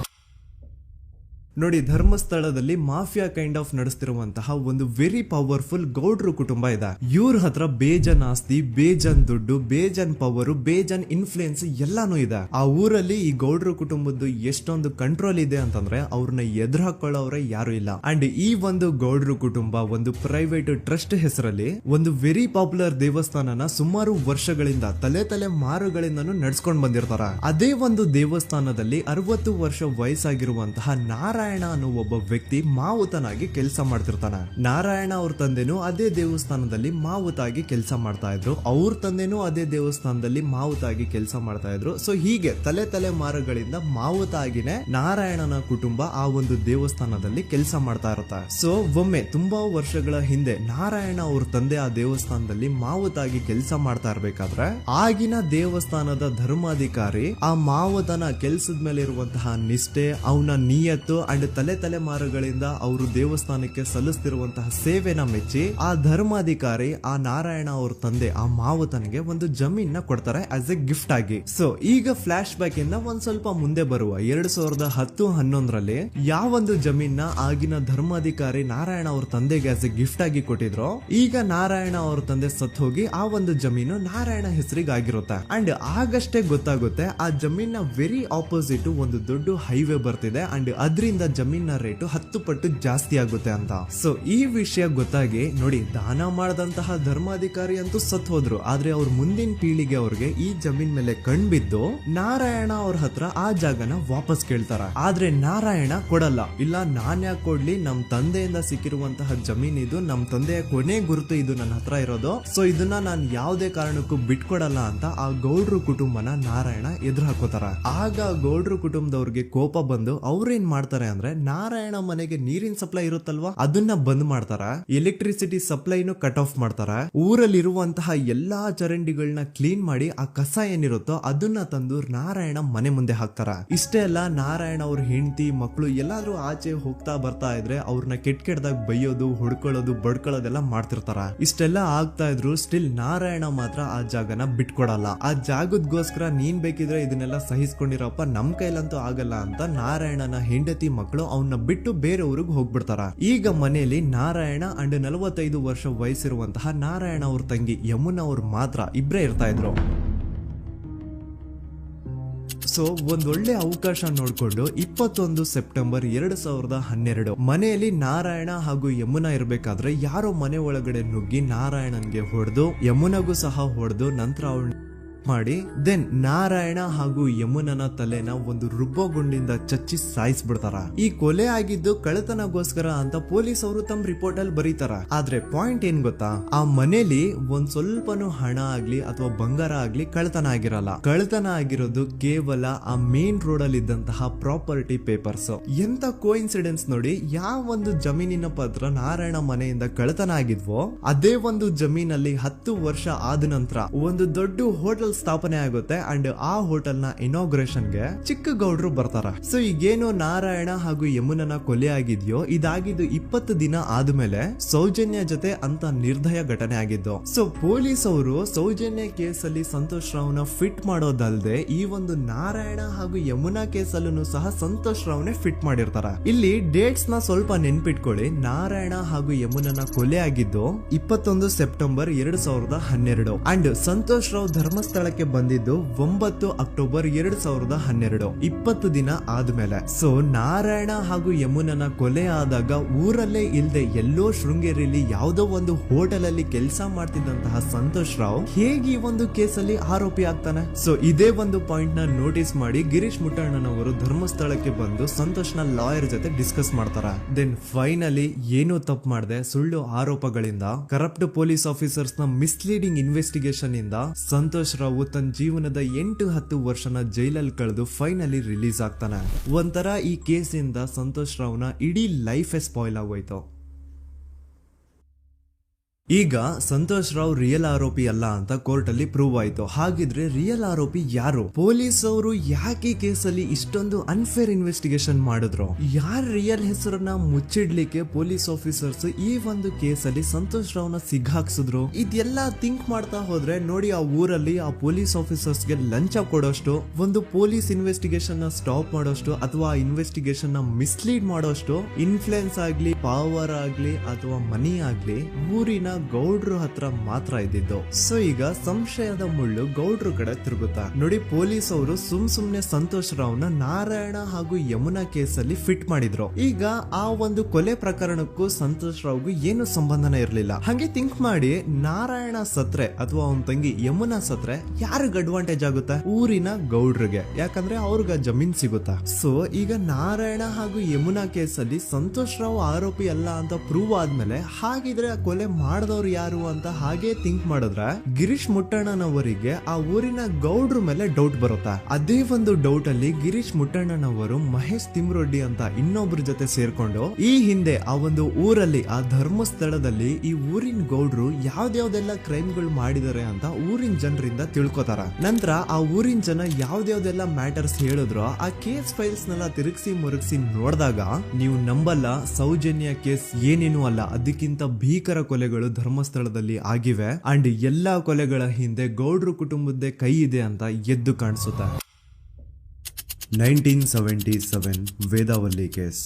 ನೋಡಿ, ಧರ್ಮಸ್ಥಳದಲ್ಲಿ ಮಾಫಿಯಾ ಕೈಂಡ್ ಆಫ್ ನಡೆಸ್ತಿರುವಂತಹ ಒಂದು ವೆರಿ ಪವರ್ಫುಲ್ ಗೌಡ್ರು ಕುಟುಂಬ ಇದೆ. ಇವ್ರ ಹತ್ರ ಬೇಜನ್ ಆಸ್ತಿ, ಬೇಜನ್ ದುಡ್ಡು, ಬೇಜನ್ ಪವರ್, ಬೇಜನ್ ಇನ್ಫ್ಲೂಯೆನ್ಸ್ ಎಲ್ಲಾನು ಇದೆ. ಆ ಊರಲ್ಲಿ ಈ ಗೌಡ್ರು ಕುಟುಂಬದ್ದು ಎಷ್ಟೊಂದು ಕಂಟ್ರೋಲ್ ಇದೆ ಅಂತಂದ್ರೆ ಅವ್ರನ್ನ ಎದುರು ಹಾಕೊಳ್ಳೋರೆ ಯಾರು ಇಲ್ಲ. ಅಂಡ್ ಈ ಒಂದು ಗೌಡ್ರು ಕುಟುಂಬ ಒಂದು ಪ್ರೈವೇಟ್ ಟ್ರಸ್ಟ್ ಹೆಸರಲ್ಲಿ ಒಂದು ವೆರಿ ಪಾಪ್ಯುಲರ್ ದೇವಸ್ಥಾನನ ಸುಮಾರು ವರ್ಷಗಳಿಂದ ತಲೆ ಮಾರುಗಳಿಂದನೂ ನಡ್ಸ್ಕೊಂಡ್ ಬಂದಿರ್ತಾರ. ಅದೇ ಒಂದು ದೇವಸ್ಥಾನದಲ್ಲಿ 60 ವರ್ಷ ವಯಸ್ಸಾಗಿರುವಂತಹ ನಾರಾಯಣ ಅನ್ನೋ ಒಬ್ಬ ವ್ಯಕ್ತಿ ಮಾವುತನಾಗಿ ಕೆಲಸ ಮಾಡ್ತಿರ್ತಾನೆ. ನಾರಾಯಣ ಅವ್ರ ತಂದೆನೂ ಅದೇ ದೇವಸ್ಥಾನದಲ್ಲಿ ಮಾವುತಾಗಿ ಕೆಲಸ ಮಾಡ್ತಾ ಇದ್ರು, ಅವ್ರ ತಂದೆನೂ ಅದೇ ದೇವಸ್ಥಾನದಲ್ಲಿ ಮಾವುತಾಗಿ ಕೆಲಸ ಮಾಡ್ತಾ ಇದ್ರು. ಸೊ ಹೀಗೆ ತಲೆ ಮಾರುಗಳಿಂದ ಮಾವುತ ಆಗಿನೇ ನಾರಾಯಣನ ಕುಟುಂಬ ಆ ಒಂದು ದೇವಸ್ಥಾನದಲ್ಲಿ ಕೆಲಸ ಮಾಡ್ತಾ ಇರುತ್ತೆ. ಸೊ ಒಮ್ಮೆ ತುಂಬಾ ವರ್ಷಗಳ ಹಿಂದೆ ನಾರಾಯಣ ಅವ್ರ ತಂದೆ ಆ ದೇವಸ್ಥಾನದಲ್ಲಿ ಮಾವುತಾಗಿ ಕೆಲಸ ಮಾಡ್ತಾ ಇರ್ಬೇಕಾದ್ರೆ ಆಗಿನ ದೇವಸ್ಥಾನದ ಧರ್ಮಾಧಿಕಾರಿ ಆ ಮಾವುತನ ಕೆಲ್ಸದ ಮೇಲೆ ಇರುವಂತಹ ನಿಷ್ಠೆ, ಅವನ ನಿಯತ್ತು ಅಂಡ್ ತಲೆಮಾರುಗಳಿಂದ ಅವರು ದೇವಸ್ಥಾನಕ್ಕೆ ಸಲ್ಲಿಸ್ತಿರುವಂತಹ ಸೇವೆನ ಮೆಚ್ಚಿ ಆ ಧರ್ಮಾಧಿಕಾರಿ ಆ ನಾರಾಯಣ ಅವ್ರ ತಂದೆ ಆ ಮಾವುತನಿಗೆ ಒಂದು ಜಮೀನ್ ಕೊಡ್ತಾರೆ ಆಸ್ ಎ ಗಿಫ್ಟ್ ಆಗಿ. ಸೊ ಈಗ ಫ್ಲಾಶ್ ಬ್ಯಾಕ್ ಇಂದ ಒಂದ್ ಸ್ವಲ್ಪ ಮುಂದೆ ಬರುವ 2010-11ರಲ್ಲಿ ಯಾವೊಂದು ಜಮೀನ್ ಆಗಿನ ಧರ್ಮಾಧಿಕಾರಿ ನಾರಾಯಣ ಅವ್ರ ತಂದೆಗೆ ಆಸ್ ಎ ಗಿಫ್ಟ್ ಆಗಿ ಕೊಟ್ಟಿದ್ರು, ಈಗ ನಾರಾಯಣ ಅವ್ರ ತಂದೆ ಸತ್ ಹೋಗಿ ಆ ಒಂದು ಜಮೀನು ನಾರಾಯಣ ಹೆಸರಿಗೆ ಆಗಿರುತ್ತೆ. ಅಂಡ್ ಆಗಷ್ಟೇ ಗೊತ್ತಾಗುತ್ತೆ ಆ ಜಮೀನ್ ವೆರಿ ಆಪೋಸಿಟ್ ಒಂದು ದೊಡ್ಡ ಹೈವೇ ಬರ್ತಿದೆ ಅಂಡ್ ಅದರಿಂದ ಜಮೀನ ರೇಟು 10 ಪಟ್ಟು ಜಾಸ್ತಿ ಆಗುತ್ತೆ ಅಂತ. ಸೊ ಈ ವಿಷಯ ಗೊತ್ತಾಗಿ ನೋಡಿ ದಾನ ಮಾಡದಂತಹ ಧರ್ಮಾಧಿಕಾರಿ ಅಂತೂ ಸತ್ ಹೋದ್ರು, ಆದ್ರೆ ಅವ್ರ ಮುಂದಿನ ಪೀಳಿಗೆ ಅವ್ರಿಗೆ ಈ ಜಮೀನ್ ಮೇಲೆ ಕಣ್ಬಿದ್ದು ನಾರಾಯಣ ಅವ್ರ ಹತ್ರ ಆ ಜಾಗನ ವಾಪಸ್ ಕೇಳ್ತಾರ. ಆದ್ರೆ ನಾರಾಯಣ ಕೊಡಲ್ಲ. ಇಲ್ಲ ನಾನ್ ಯಾಕೆ ಕೊಡ್ಲಿ, ನಮ್ ತಂದೆಯಿಂದ ಸಿಕ್ಕಿರುವಂತಹ ಜಮೀನ್ ಇದು, ನಮ್ ತಂದೆಯ ಕೊನೆ ಗುರುತು ಇದು ನನ್ನ ಹತ್ರ ಇರೋದು, ಸೊ ಇದನ್ನ ನಾನು ಯಾವುದೇ ಕಾರಣಕ್ಕೂ ಬಿಟ್ಕೊಡಲ್ಲ ಅಂತ ಆ ಗೌಡ್ರು ಕುಟುಂಬನ ನಾರಾಯಣ ಎದುರು ಹಾಕೋತಾರ. ಆಗ ಗೌಡ್ರು ಕುಟುಂಬದವ್ರಿಗೆ ಕೋಪ ಬಂದು ಅವ್ರೇನ್ ಮಾಡ್ತಾರೆ ಅಂದ್ರೆ ನಾರಾಯಣ ಮನೆಗೆ ನೀರಿನ ಸಪ್ಲೈ ಇರುತ್ತಲ್ವಾ ಅದನ್ನ ಬಂದ್ ಮಾಡ್ತಾರ, ಎಲೆಕ್ಟ್ರಿಸಿಟಿ ಸಪ್ಲೈನು ಕಟ್ ಆಫ್ ಮಾಡ್ತಾರ, ಊರಲ್ಲಿರುವಂತಹ ಎಲ್ಲಾ ಚರಂಡಿಗಳನ್ನ ಕ್ಲೀನ್ ಮಾಡಿ ಆ ಕಸ ಏನಿರುತ್ತೋ ಅದನ್ನ ತಂದು ನಾರಾಯಣ ಮನೆ ಮುಂದೆ ಹಾಕ್ತಾರ. ಇಷ್ಟೇ ಅಲ್ಲ, ನಾರಾಯಣ ಅವ್ರ ಹೆಂಡತಿ ಮಕ್ಕಳು ಎಲ್ಲಾದ್ರೂ ಆಚೆ ಹೋಗ್ತಾ ಬರ್ತಾ ಇದ್ರೆ ಅವ್ರನ್ನ ಕೆಟ್ಟದಾಗ ಬೈಯೋದು, ಹೊಡ್ಕೊಳ್ಳೋದು, ಬಡ್ಕೊಳ್ಳೋದೆಲ್ಲ ಮಾಡ್ತಿರ್ತಾರ. ಇಷ್ಟೆಲ್ಲ ಆಗ್ತಾ ಇದ್ರು ಸ್ಟಿಲ್ ನಾರಾಯಣ ಮಾತ್ರ ಆ ಜಾಗನ ಬಿಟ್ಕೊಡಲ್ಲ. ಆ ಜಾಗದ್ಗೋಸ್ಕರ ನೀನ್ ಬೇಕಿದ್ರೆ ಇದನ್ನೆಲ್ಲ ಸಹಿಸ್ಕೊಂಡಿರಪ್ಪ, ನಮ್ ಕೈಲಂತೂ ಆಗಲ್ಲ ಅಂತ ನಾರಾಯಣನ ಹೆಂಡತಿ ಮಕ್ಕಳು ಅವನ್ನ ಬಿಟ್ಟು ಬೇರೆ ಊರಿಗೆ ಹೋಗ್ಬಿಡ್ತಾರ. ಈಗ ಮನೆಯಲ್ಲಿ ನಾರಾಯಣ ಅಂಡ್ 45 ವರ್ಷ ವಯಸ್ಸಿರುವಂತಹ ನಾರಾಯಣ ಅವ್ರ ತಂಗಿ ಯಮುನಾ ಅವ್ರು ಮಾತ್ರ ಇಬ್ರೇ ಇರ್ತಾ ಇದ್ರು. ಸೊ ಒಂದೊಳ್ಳೆ ಅವಕಾಶ ನೋಡ್ಕೊಂಡು 21 ಸೆಪ್ಟೆಂಬರ್ 2012 ಮನೆಯಲ್ಲಿ ನಾರಾಯಣ ಹಾಗೂ ಯಮುನಾ ಇರ್ಬೇಕಾದ್ರೆ ಯಾರೋ ಮನೆ ಒಳಗಡೆ ನುಗ್ಗಿ ನಾರಾಯಣನ್ಗೆ ಹೊಡೆದು ಯಮುನಾಗೂ ಸಹ ಹೊಡೆದು ನಂತರ ಅವಳು ಮಾಡಿ ದೆನ್ ನಾರಾಯಣ ಹಾಗೂ ಯಮುನನ ತಲೆನ ಒಂದು ರುಬ್ಬಗುಂಡಿಂದ ಚಚ್ಚಿ ಸಾಯಿಸ್ಬಿಡ್ತಾರ. ಈ ಕೊಲೆ ಆಗಿದ್ದು ಕಳ್ಳತನಗೋಸ್ಕರ ಅಂತ ಪೊಲೀಸ್ ಅವರು ತಮ್ಮ ರಿಪೋರ್ಟ್ ಅಲ್ಲಿ ಬರೀತಾರ. ಆದ್ರೆ ಪಾಯಿಂಟ್ ಏನ್ ಗೊತ್ತಾ, ಆ ಮನೇಲಿ ಒಂದ್ ಸ್ವಲ್ಪನೂ ಹಣ ಆಗ್ಲಿ ಅಥವಾ ಬಂಗಾರ ಆಗ್ಲಿ ಕಳ್ಳತನ ಆಗಿರಲ್ಲ. ಕಳ್ಳತನ ಆಗಿರೋದು ಕೇವಲ ಆ ಮೇನ್ ರೋಡ್ ಅಲ್ಲಿ ಇದ್ದಂತಹ ಪ್ರಾಪರ್ಟಿ ಪೇಪರ್ಸ್. ಎಂತ ಕೋಇನ್ಸಿಡೆನ್ಸ್ ನೋಡಿ, ಯಾವ ಒಂದು ಜಮೀನಿನ ಪತ್ರ ನಾರಾಯಣ ಮನೆಯಿಂದ ಕಳ್ಳತನ ಆಗಿದ್ವೋ ಅದೇ ಒಂದು ಜಮೀನಲ್ಲಿ 10 ವರ್ಷ ಆದ ನಂತರ ಒಂದು ದೊಡ್ಡ ಹೋಟೆಲ್ ಸ್ಥಾಪನೆ ಆಗುತ್ತೆ ಅಂಡ್ ಆ ಹೋಟೆಲ್ ನ ಇನಾಗ್ರೇಷನ್ ಗೆ ಚಿಕ್ಕ ಗೌಡ್ರು ಬರ್ತಾರ. ಸೊ ಈಗೇನು ನಾರಾಯಣ ಹಾಗೂ ಯಮುನನ ಕೊಲೆ ಆಗಿದ್ಯೋ ಇದಾಗಿದ್ದು 20 ದಿನ ಆದ್ಮೇಲೆ ಸೌಜನ್ಯ ಜೊತೆ ಅಂತ ನಿರ್ದಯ ಘಟನೆ ಆಗಿದ್ದು. ಸೊ ಪೊಲೀಸ್ ಅವರು ಸೌಜನ್ಯ ಕೇಸ್ ಅಲ್ಲಿ ಸಂತೋಷ್ ರಾವ್ನ ಫಿಟ್ ಮಾಡೋದಲ್ದೆ ಈ ಒಂದು ನಾರಾಯಣ ಹಾಗೂ ಯಮುನಾ ಕೇಸ್ ಅಲ್ಲೂ ಸಹ ಸಂತೋಷ್ ರಾವ್ನೆ ಫಿಟ್ ಮಾಡಿರ್ತಾರ. ಇಲ್ಲಿ ಡೇಟ್ಸ್ ನ ಸ್ವಲ್ಪ ನೆನ್ಪಿಟ್ಕೊಳ್ಳಿ. ನಾರಾಯಣ ಹಾಗೂ ಯಮುನನ ಕೊಲೆ ಆಗಿದ್ದು 21 ಸೆಪ್ಟೆಂಬರ್ 2012 ಅಂಡ್ ಸಂತೋಷ್ ರಾವ್ ಧರ್ಮಸ್ಥಳಕ್ಕೆ ಬಂದಿದ್ದು 9 ಅಕ್ಟೋಬರ್ 2012, 20 ದಿನ ಆದ್ಮೇಲೆ. ಸೊ ನಾರಾಯಣ ಹಾಗೂ ಯಮುನನ ಕೊಲೆ ಆದಾಗ ಊರಲ್ಲೇ ಇಲ್ದೆ ಎಲ್ಲೋ ಶೃಂಗೇರಿಯಲ್ಲಿ ಯಾವುದೋ ಒಂದು ಹೋಟೆಲ್ ಅಲ್ಲಿ ಕೆಲಸ ಮಾಡ್ತಿದ್ದಂತಹ ಸಂತೋಷ್ ರಾವ್ ಹೇಗೆ ಈ ಒಂದು ಕೇಸಲ್ಲಿ ಆರೋಪಿ ಆಗ್ತಾನೆ? ಸೊ ಇದೇ ಒಂದು ಪಾಯಿಂಟ್ ನ ನೋಟಿಸ್ ಮಾಡಿ ಗಿರೀಶ್ ಮುಟ್ಟಣ್ಣನವರು ಧರ್ಮಸ್ಥಳಕ್ಕೆ ಬಂದು ಸಂತೋಷ್ ನ ಲಾಯರ್ ಜೊತೆ ಡಿಸ್ಕಸ್ ಮಾಡ್ತಾರ. ದೆನ್ ಫೈನಲಿ ಏನೋ ತಪ್ಪು ಮಾಡದೆ ಸುಳ್ಳು ಆರೋಪಗಳಿಂದ ಕರಪ್ಟ್ ಪೊಲೀಸ್ ಆಫೀಸರ್ಸ್ ನ ಮಿಸ್ಲೀಡಿಂಗ್ ಇನ್ವೆಸ್ಟಿಗೇಷನ್ ಇಂದ ಸಂತೋಷ್ ರಾವ್ ತನ್ನ ಜೀವನದ 8-10 ವರ್ಷನ ಜೈಲಲ್ಲಿ ಕಳೆದು ಫೈನಲಿ ರಿಲೀಸ್ ಆಗ್ತಾನೆ. ಒಂಥರ ಈ ಕೇಸಿಂದ ಸಂತೋಷ್ ರಾವ್ನ ಇಡೀ ಲೈಫ್ ಸ್ಪಾಯ್ಲ್ ಆಗೋಯ್ತು. ಈಗ ಸಂತೋಷ್ ರಾವ್ ರಿಯಲ್ ಆರೋಪಿ ಅಲ್ಲ ಅಂತ ಕೋರ್ಟ್ ಅಲ್ಲಿ ಪ್ರೂವ್ ಆಯ್ತು. ಹಾಗಿದ್ರೆ ರಿಯಲ್ ಆರೋಪಿ ಯಾರು? ಪೊಲೀಸ್ ಅವರು ಯಾಕೆ ಕೇಸಲ್ಲಿ ಇಷ್ಟೊಂದು ಅನ್ಫೇರ್ ಇನ್ವೆಸ್ಟಿಗೇಷನ್ ಮಾಡಿದ್ರು? ಯಾರ ರಿಯಲ್ ಹೆಸರನ್ನ ಮುಚ್ಚಿಡ್ಲಿಕ್ಕೆ ಪೊಲೀಸ್ ಆಫೀಸರ್ಸ್ ಈ ಒಂದು ಕೇಸಲ್ಲಿ ಸಂತೋಷ್ ರಾವ್ನ ಸಿಗ್ಹಾಕ್ಸಿದ್ರು? ಇದೆಲ್ಲ ಥಿಂಕ್ ಮಾಡ್ತಾ ಹೋದ್ರೆ ನೋಡಿ ಆ ಊರಲ್ಲಿ ಆ ಪೊಲೀಸ್ ಆಫೀಸರ್ಸ್ ಗೆ ಲಂಚ ಕೊಡೋಷ್ಟು, ಒಂದು ಪೊಲೀಸ್ ಇನ್ವೆಸ್ಟಿಗೇಷನ್ ನ ಸ್ಟಾಪ್ ಮಾಡೋಷ್ಟು ಅಥವಾ ಇನ್ವೆಸ್ಟಿಗೇಷನ್ ನ ಮಿಸ್ಲೀಡ್ ಮಾಡೋಷ್ಟು ಇನ್ಫ್ಲೂಯೆನ್ಸ್ ಆಗ್ಲಿ, ಪವರ್ ಆಗ್ಲಿ ಅಥವಾ ಮನಿ ಆಗ್ಲಿ ಊರಿನ ಗೌಡ್ರು ಹತ್ರ ಮಾತ್ರ ಇದ್ದಿದ್ದು. ಸೊ ಈಗ ಸಂಶಯದ ಮುಳ್ಳು ಗೌಡ್ರು ಕಡೆ ತಿರುಗುತ್ತಾ. ನೋಡಿ ಪೊಲೀಸ್ ಅವರು ಸುಮ್ನೆ ಸಂತೋಷ್ ರಾವ್ನ ನಾರಾಯಣ ಹಾಗೂ ಯಮುನಾ ಕೇಸಲ್ಲಿ ಫಿಟ್ ಮಾಡಿದ್ರು. ಈಗ ಆ ಒಂದು ಕೊಲೆ ಪ್ರಕರಣಕ್ಕೂ ಸಂತೋಷ್ ರಾವ್ಗೂ ಏನು ಸಂಬಂಧನ ಇರ್ಲಿಲ್ಲ. ಹಂಗೆ ಥಿಂಕ್ ಮಾಡಿ ನಾರಾಯಣ ಸತ್ರೆ ಅಥವಾ ಅವನ ತಂಗಿ ಯಮುನಾ ಸತ್ರೆ ಯಾರಿಗ ಅಡ್ವಾಂಟೇಜ್ ಆಗುತ್ತೆ? ಊರಿನ ಗೌಡ್ರಿಗೆ, ಯಾಕಂದ್ರೆ ಅವ್ರಿಗೆ ಜಮೀನ್ ಸಿಗುತ್ತಾ. ಸೊ ಈಗ ನಾರಾಯಣ ಹಾಗೂ ಯಮುನಾ ಕೇಸಲ್ಲಿ ಸಂತೋಷ್ ರಾವ್ ಆರೋಪಿ ಅಲ್ಲ ಅಂತ ಪ್ರೂವ್ ಆದ್ಮೇಲೆ ಹಾಗಿದ್ರೆ ಆ ಕೊಲೆ ಮಾಡದವ್ರು ಯಾರು ಅಂತ ಹಾಗೆ ಥಿಂಕ್ ಮಾಡಿದ್ರೆ ಗಿರೀಶ್ ಮುಟ್ಟಣ್ಣನವರಿಗೆ ಆ ಊರಿನ ಗೌಡ್ರ ಮೇಲೆ ಡೌಟ್ ಬರುತ್ತೆ. ಅದೇ ಒಂದು ಡೌಟ್ ಅಲ್ಲಿ ಗಿರೀಶ್ ಮುಟ್ಟಣ್ಣನವರು ಮಹೇಶ್ ತಿಮ್ರೊಡ್ಡಿ ಅಂತ ಇನ್ನೊಬ್ರ ಜೊತೆ ಸೇರ್ಕೊಂಡು ಈ ಹಿಂದೆ ಆ ಒಂದು ಊರಲ್ಲಿ ಆ ಧರ್ಮಸ್ಥಳದಲ್ಲಿ ಈ ಊರಿನ ಗೌಡ್ರು ಯಾವ್ದಾವ್ದೆಲ್ಲ ಕ್ರೈಮ್ ಗಳು ಮಾಡಿದಾರೆ ಅಂತ ಊರಿನ ಜನರಿಂದ ತಿಳ್ಕೊತಾರ. ನಂತರ ಆ ಊರಿನ ಜನ ಯಾವ್ದಾವ್ದೆಲ್ಲ ಮ್ಯಾಟರ್ಸ್ ಹೇಳಿದ್ರು ಆ ಕೇಸ್ ಫೈಲ್ಸ್ ನೆಲ್ಲ ತಿರುಗಿಸಿ ಮುರುಗಿಸಿ ನೋಡಿದಾಗ ನೀವು ನಂಬಲ್ಲ, ಸೌಜನ್ಯ ಕೇಸ್ ಏನೇನು ಅಲ್ಲ, ಅದಕ್ಕಿಂತ ಭೀಕರ ಕೊಲೆಗಳು ಧರ್ಮಸ್ಥಳದಲ್ಲಿ ಆಗಿವೆ ಅಂಡ್ ಎಲ್ಲಾ ಕೊಲೆಗಳ ಹಿಂದೆ ಗೌಡ್ರು ಕುಟುಂಬದ್ದೇ ಕೈ ಇದೆ ಅಂತ ಎದ್ದು ಕಾಣಿಸುತ್ತೆ. 1977 ವೇದಾವಲ್ಲಿ ಕೇಸ್.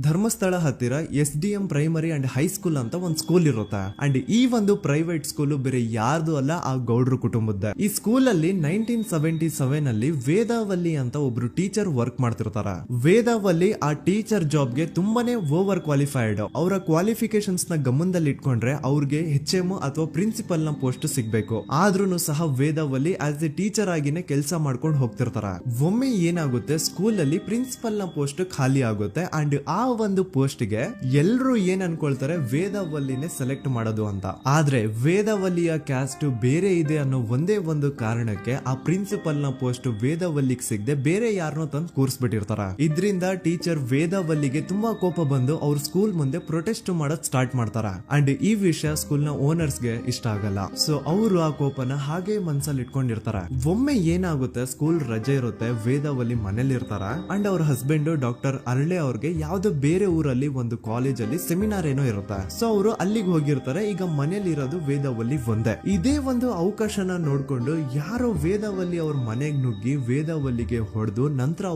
ಧರ್ಮಸ್ಥಳ ಹತ್ತಿರ SDM ಪ್ರೈಮರಿ ಅಂಡ್ ಹೈಸ್ಕೂಲ್ ಅಂತ ಒಂದು ಸ್ಕೂಲ್ ಇರುತ್ತೆ. ಅಂಡ್ ಈ ಒಂದು ಪ್ರೈವೇಟ್ ಸ್ಕೂಲ್ ಬೇರೆ ಯಾರ್ದು ಅಲ್ಲ, ಆ ಗೌಡ್ರ ಕುಟುಂಬದ್ದೇ. ಈ ಸ್ಕೂಲ್ ಅಲ್ಲಿ 1977 ಅಲ್ಲಿ ವೇದಾವಲ್ಲಿ ಅಂತ ಒಬ್ರು ಟೀಚರ್ ವರ್ಕ್ ಮಾಡ್ತಿರ್ತಾರ. ವೇದಾವಲ್ಲಿ ಆ ಟೀಚರ್ ಜಾಬ್ ಗೆ ತುಂಬಾನೇ ಓವರ್ ಕ್ವಾಲಿಫೈಡ್. ಅವರ ಕ್ವಾಲಿಫಿಕೇಶನ್ಸ್ ನ ಗಮನದಲ್ಲಿ ಇಟ್ಕೊಂಡ್ರೆ ಅವ್ರಿಗೆ HM ಅಥವಾ ಪ್ರಿನ್ಸಿಪಲ್ ನ ಪೋಸ್ಟ್ ಸಿಗ್ಬೇಕು. ಆದ್ರೂ ಸಹ ವೇದಾವಲ್ಲಿ ಆಸ್ ಎ ಟೀಚರ್ ಆಗಿನೇ ಕೆಲಸ ಮಾಡ್ಕೊಂಡು ಹೋಗ್ತಿರ್ತಾರ. ಒಮ್ಮೆ ಏನಾಗುತ್ತೆ, ಸ್ಕೂಲ್ ಅಲ್ಲಿ ಪ್ರಿನ್ಸಿಪಲ್ ನ ಪೋಸ್ಟ್ ಖಾಲಿ ಆಗುತ್ತೆ ಅಂಡ್ ಆ ಒಂದು ಪೋಸ್ಟ್ ಗೆ ಎಲ್ರು ಏನ್ ಅನ್ಕೊಳ್ತಾರೆ, ವೇದಾವಲ್ಲಿನೇ ಸೆಲೆಕ್ಟ್ ಮಾಡೋದು ಅಂತ. ಆದ್ರೆ ವೇದಾವಲ್ಲಿಯ ಕ್ಯಾಸ್ಟ್ ಬೇರೆ ಇದೆ ಅನ್ನೋ ಒಂದೇ ಒಂದು ಕಾರಣಕ್ಕೆ ಆ ಪ್ರಿನ್ಸಿಪಲ್ ನ ಪೋಸ್ಟ್ ವೇದಾವಲ್ಲಿಗೆ ಸಿಗದೆ ಬೇರೆ ಯಾರನ್ನೋ ತಂದು ಕೂರಿಸ್ಬಿಟ್ಟಿರ್ತಾರ. ಇದರಿಂದ ಟೀಚರ್ ವೇದಾವಲ್ಲಿಗೆ ತುಂಬಾ ಕೋಪ ಬಂದು ಅವ್ರ ಸ್ಕೂಲ್ ಮುಂದೆ ಪ್ರೊಟೆಸ್ಟ್ ಮಾಡೋದ್ ಸ್ಟಾರ್ಟ್ ಮಾಡ್ತಾರ. ಅಂಡ್ ಈ ವಿಷಯ ಸ್ಕೂಲ್ ನ ಓನರ್ಸ್ ಗೆ ಇಷ್ಟ ಆಗಲ್ಲ. ಸೊ ಅವರು ಆ ಕೋಪನ ಹಾಗೆ ಮನ್ಸಲ್ಲಿ ಇಟ್ಕೊಂಡಿರ್ತಾರ. ಒಮ್ಮೆ ಏನಾಗುತ್ತೆ, ಸ್ಕೂಲ್ ರಜೆ ಇರುತ್ತೆ, ವೇದಾವಲ್ಲಿ ಮನೇಲಿ ಇರ್ತಾರ ಅಂಡ್ ಅವ್ರ ಹಸ್ಬೆಂಡ್ ಡಾಕ್ಟರ್ ಅರಳೆ ಅವ್ರಿಗೆ ಯಾವ್ದೋ ಬೇರೆ ಊರಲ್ಲಿ ಒಂದು ಕಾಲೇಜ್ ಅಲ್ಲಿ ಸೆಮಿನಾರ್ ಏನೋ ಇರುತ್ತೆ. ಸೊ ಅವರು ಅಲ್ಲಿಗೆ ಹೋಗಿರ್ತಾರೆ. ಈಗ ಮನೇಲಿ ಇರೋದು ವೇದಾವಲ್ಲಿ ಒಂದೇ. ಇದೇ ಒಂದು ಅವಕಾಶನ ನೋಡ್ಕೊಂಡು ಯಾರೋ ವೇದಾವಲ್ಲಿ ಅವ್ರ ಮನೆಗ್ ನುಗ್ಗಿ ವೇದಾವಲ್ಲಿಗೆ ಹೊಡೆದು ನಂತರ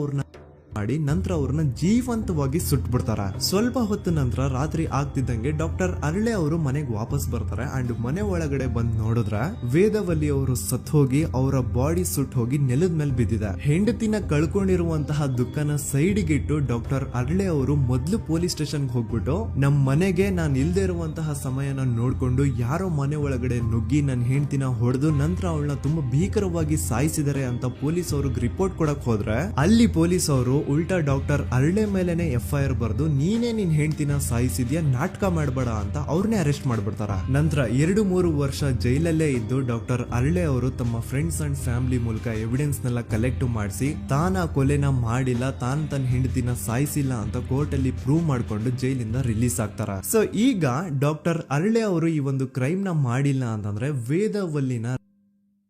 ಅವ್ರನ್ನ ಜೀವಂತವಾಗಿ ಸುಟ್ಬಿಡ್ತಾರ. ಸ್ವಲ್ಪ ಹೊತ್ತು ನಂತರ ರಾತ್ರಿ ಆಗ್ತಿದ್ದಂಗೆ ಡಾಕ್ಟರ್ ಅರಳೆ ಅವರು ಮನೆಗೆ ವಾಪಸ್ ಬರ್ತಾರೆ ಅಂಡ್ ಮನೆ ಒಳಗಡೆ ಬಂದ್ ನೋಡಿದ್ರೆ ವೇದಾವಲ್ಲಿ ಅವರು ಸತ್ ಹೋಗಿ ಅವರ ಬಾಡಿ ಸುಟ್ ಹೋಗಿ ನೆಲದ ಮೇಲೆ ಬಿದ್ದಿದೆ. ಹೆಂಡತಿನ ಕಳ್ಕೊಂಡಿರುವಂತಹ ದುಃಖನ ಸೈಡ್ಗೆ ಇಟ್ಟು ಡಾಕ್ಟರ್ ಅರಳೆ ಅವರು ಮೊದ್ಲು ಪೊಲೀಸ್ ಸ್ಟೇಷನ್ ಹೋಗ್ಬಿಟ್ಟು ನಮ್ ಮನೆಗೆ ನಾನ್ ಇಲ್ದೇ ಇರುವಂತಹ ಸಮಯನ ನೋಡ್ಕೊಂಡು ಯಾರೋ ಮನೆ ಒಳಗಡೆ ನುಗ್ಗಿ ನನ್ನ ಹೆಂಡತಿನ ಹೊಡೆದು ನಂತರ ಅವಳನ್ನ ತುಂಬಾ ಭೀಕರವಾಗಿ ಸಾಯಿಸಿದರೆ ಅಂತ ಪೊಲೀಸ್ ಅವ್ರಿಗೆ ರಿಪೋರ್ಟ್ ಕೊಡಕ್ ಹೋದ್ರೆ ಅಲ್ಲಿ ಪೊಲೀಸ್ ಅವರು ಉಲ್ಟಾ ಡಾಕ್ಟರ್ ಅರಳೆ ಮೇಲೆನೆ FIR ಬರ್ದು ನೀನೇ ನಿನ್ ಹೆಂಡತಿನ ಸಾಯಿಸಿದ್ಯಾ, ನಾಟಕ ಮಾಡಬೇಡ ಅಂತ ಅವ್ರನ್ನೇ ಅರೆಸ್ಟ್ ಮಾಡ್ಬಿಡ್ತಾರ. ನಂತರ 2-3 ವರ್ಷ ಜೈಲಲ್ಲೇ ಇದ್ದು ಡಾಕ್ಟರ್ ಅರಳೆ ಅವರು ತಮ್ಮ ಫ್ರೆಂಡ್ಸ್ ಅಂಡ್ ಫ್ಯಾಮಿಲಿ ಮೂಲಕ ಎವಿಡೆನ್ಸ್ ನೆಲ್ಲ ಕಲೆಕ್ಟ್ ಮಾಡಿಸಿ ತಾನ ಕೊಲೆನ ಮಾಡಿಲ್ಲ, ತನ್ನ ಹೆಂಡತಿನ ಸಾಯಿಸಿಲ್ಲ ಅಂತ ಕೋರ್ಟ್ ಅಲ್ಲಿ ಪ್ರೂವ್ ಮಾಡ್ಕೊಂಡು ಜೈಲಿಂದ ರಿಲೀಸ್ ಆಗ್ತಾರ. ಸೊ ಈಗ ಡಾಕ್ಟರ್ ಅರಳೆ ಅವರು ಈ ಒಂದು ಕ್ರೈಮ್ ನ ಮಾಡಿಲ್ಲ ಅಂತಂದ್ರೆ ವೇದಾವಲ್ಲಿನ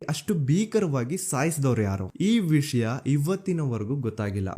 ಅಷ್ಟು ಭೀಕರವಾಗಿ ಸಾಯಿಸಿದವ್ರು ಯಾರು, ಈ ವಿಷಯ ಇವತ್ತಿನವರೆಗೂ ಗೊತ್ತಾಗಿಲ್ಲ.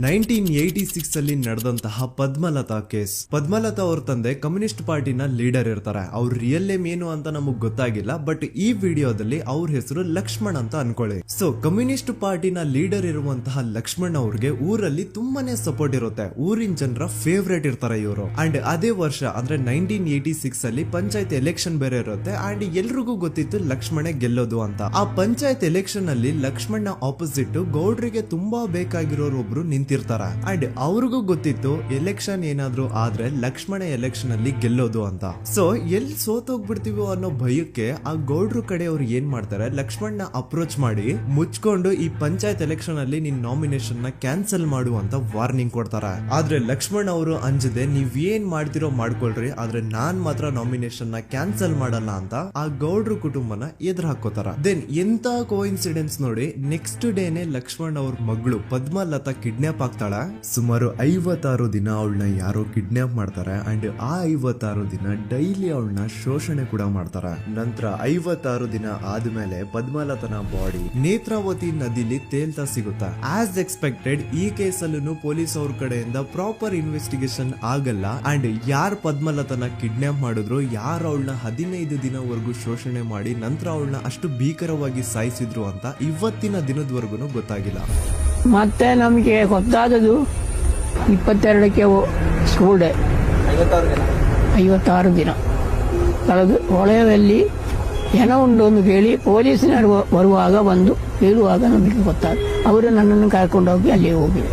1986 ಅಲ್ಲಿ ನಡೆದಂತಹ ಪದ್ಮಲತಾ ಕೇಸ್. ಪದ್ಮಲತಾ ಅವ್ರ ತಂದೆ ಕಮ್ಯುನಿಸ್ಟ್ ಪಾರ್ಟಿನ ಲೀಡರ್ ಇರ್ತಾರೆ. ಅವ್ರ ರಿಯಲ್ ನೇಮ್ ಏನು ಅಂತ ನಮಗ್ ಗೊತ್ತಾಗಿಲ್ಲ, ಬಟ್ ಈ ವಿಡಿಯೋದಲ್ಲಿ ಅವ್ರ ಹೆಸರು ಲಕ್ಷ್ಮಣ್ ಅಂತ ಅನ್ಕೊಳ್ಳಿ. ಸೊ ಕಮ್ಯುನಿಸ್ಟ್ ಪಾರ್ಟಿನ ಲೀಡರ್ ಇರುವಂತಹ ಲಕ್ಷ್ಮಣ್ ಅವ್ರಿಗೆ ಊರಲ್ಲಿ ತುಂಬಾನೇ ಸಪೋರ್ಟ್ ಇರುತ್ತೆ. ಊರಿನ ಜನರ ಫೇವ್ರೇಟ್ ಇರ್ತಾರೆ ಇವರು. ಅಂಡ್ ಅದೇ ವರ್ಷ ಅಂದ್ರೆ 1986 ಅಲ್ಲಿ ಪಂಚಾಯತ್ ಎಲೆಕ್ಷನ್ ಬೇರೆ ಇರುತ್ತೆ ಅಂಡ್ ಎಲ್ರಿಗೂ ಗೊತ್ತಿತ್ತು ಲಕ್ಷ್ಮಣೆ ಗೆಲ್ಲೋದು ಅಂತ. ಆ ಪಂಚಾಯತ್ ಎಲೆಕ್ಷನ್ ಅಲ್ಲಿ ಲಕ್ಷ್ಮಣ್ ಆಪೋಸಿಟ್ ಗೌಡ್ರಿಗೆ ತುಂಬಾ ಬೇಕಾಗಿರೋರು ಒಬ್ರು ನಿಂತಿರ್ತಾರ ಅಂಡ್ ಅವ್ರಿಗೂ ಗೊತ್ತಿತ್ತು ಎಲೆಕ್ಷನ್ ಏನಾದ್ರು ಆದ್ರೆ ಲಕ್ಷ್ಮಣ ಎಲೆಕ್ಷನ್ ಅಲ್ಲಿ ಗೆಲ್ಲೋದು ಅಂತ. ಸೊ ಎಲ್ಲಿ ಸೋತೋಗ್ಬಿಡ್ತೀವೋ ಅನ್ನೋ ಭಯಕ್ಕೆ ಆ ಗೌಡ್ರು ಕಡೆ ಅವ್ರು ಏನ್ ಮಾಡ್ತಾರೆ, ಲಕ್ಷ್ಮಣ್ ನ ಅಪ್ರೋಚ್ ಮಾಡಿ ಮುಚ್ಕೊಂಡು ಈ ಪಂಚಾಯತ್ ಎಲೆಕ್ಷನ್ ಅಲ್ಲಿ ನಿನ್ ನಾಮಿನೇಷನ್ ನ ಕ್ಯಾನ್ಸಲ್ ಮಾಡು ಅಂತ ವಾರ್ನಿಂಗ್ ಕೊಡ್ತಾರ. ಆದ್ರೆ ಲಕ್ಷ್ಮಣ್ ಅವರು ಅಂಜದೆ ನೀವ್ ಏನ್ ಮಾಡ್ತಿರೋ ಮಾಡ್ಕೊಳ್ರಿ, ಆದ್ರೆ ನಾನ್ ಮಾತ್ರ ನಾಮಿನೇಷನ್ ನ ಕ್ಯಾನ್ಸಲ್ ಮಾಡಲ್ಲ ಅಂತ ಆ ಗೌಡ್ರು ಕುಟುಂಬನ ಎದುರು ಹಾಕೋತಾರ. ದೆನ್ ಎಂತ ಕೋಇನ್ಸಿಡೆನ್ಸ್ ನೋಡಿ, ನೆಕ್ಸ್ಟ್ ಡೇನೆ ಲಕ್ಷ್ಮಣ್ ಅವ್ರ ಮಗಳು ಪದ್ಮಲತಾ ಕಿಡ್ನಾಪ್ ಆಗ್ತಾಳ. ಸುಮಾರು 56 ದಿನ ಅವಳನ್ನ ಯಾರೋ ಕಿಡ್ನಾಪ್ ಮಾಡ್ತಾರೆ ಅಂಡ್ ಆ 56 ದಿನ ಡೈಲಿ ಅವಳನ್ನ ಶೋಷಣೆ ಕೂಡ ಮಾಡ್ತಾರ. ನಂತರ 56 ದಿನ ಆದ್ಮೇಲೆ ಪದ್ಮಲತನ ಬಾಡಿ ನೇತ್ರಾವತಿ ನದಿಲಿ ತೇಲ್ತಾ ಸಿಗುತ್ತಾ. ಆಸ್ ಎಕ್ಸ್ಪೆಕ್ಟೆಡ್ ಈ ಕೇಸಲ್ಲೂ ಪೊಲೀಸ್ ಅವ್ರ ಕಡೆಯಿಂದ ಪ್ರಾಪರ್ ಇನ್ವೆಸ್ಟಿಗೇಷನ್ ಆಗಲ್ಲ ಅಂಡ್ ಯಾರ್ ಪದ್ಮಲತನ ಕಿಡ್ನಾಪ್ ಮಾಡಿದ್ರು, ಯಾರು ಅವಳನ್ನ 15 ದಿನವರೆಗೂ ಶೋಷಣೆ ಮಾಡಿ ನಂತರ ಅವಳನ್ನ ಅಷ್ಟು ಭೀಕರವಾಗಿ ಸಾಯಿಸಿದ್ರು ಅಂತ ಇವತ್ತಿನ ದಿನದವರೆಗೂ ಗೊತ್ತಾಗಿಲ್ಲ. ಮತ್ತೆ ನಮಗೆ ಗೊತ್ತಾದದು 22ಕ್ಕೆ ಸ್ಕೂಲ್ ಡೇ 56 ದಿನ ಕಳೆದು ಹೊಳೆಯಲ್ಲಿ ಏನೋ ಉಂಟು ಕೇಳಿ ಪೊಲೀಸಿನವರು ಬರುವಾಗ ಬಂದು ಹೇಳುವಾಗ ನಮಗೆ ಗೊತ್ತಾದ. ಅವರು ನನ್ನನ್ನು ಕರ್ಕೊಂಡೋಗಿ ಅಲ್ಲಿ ಹೋಗಿವೆ.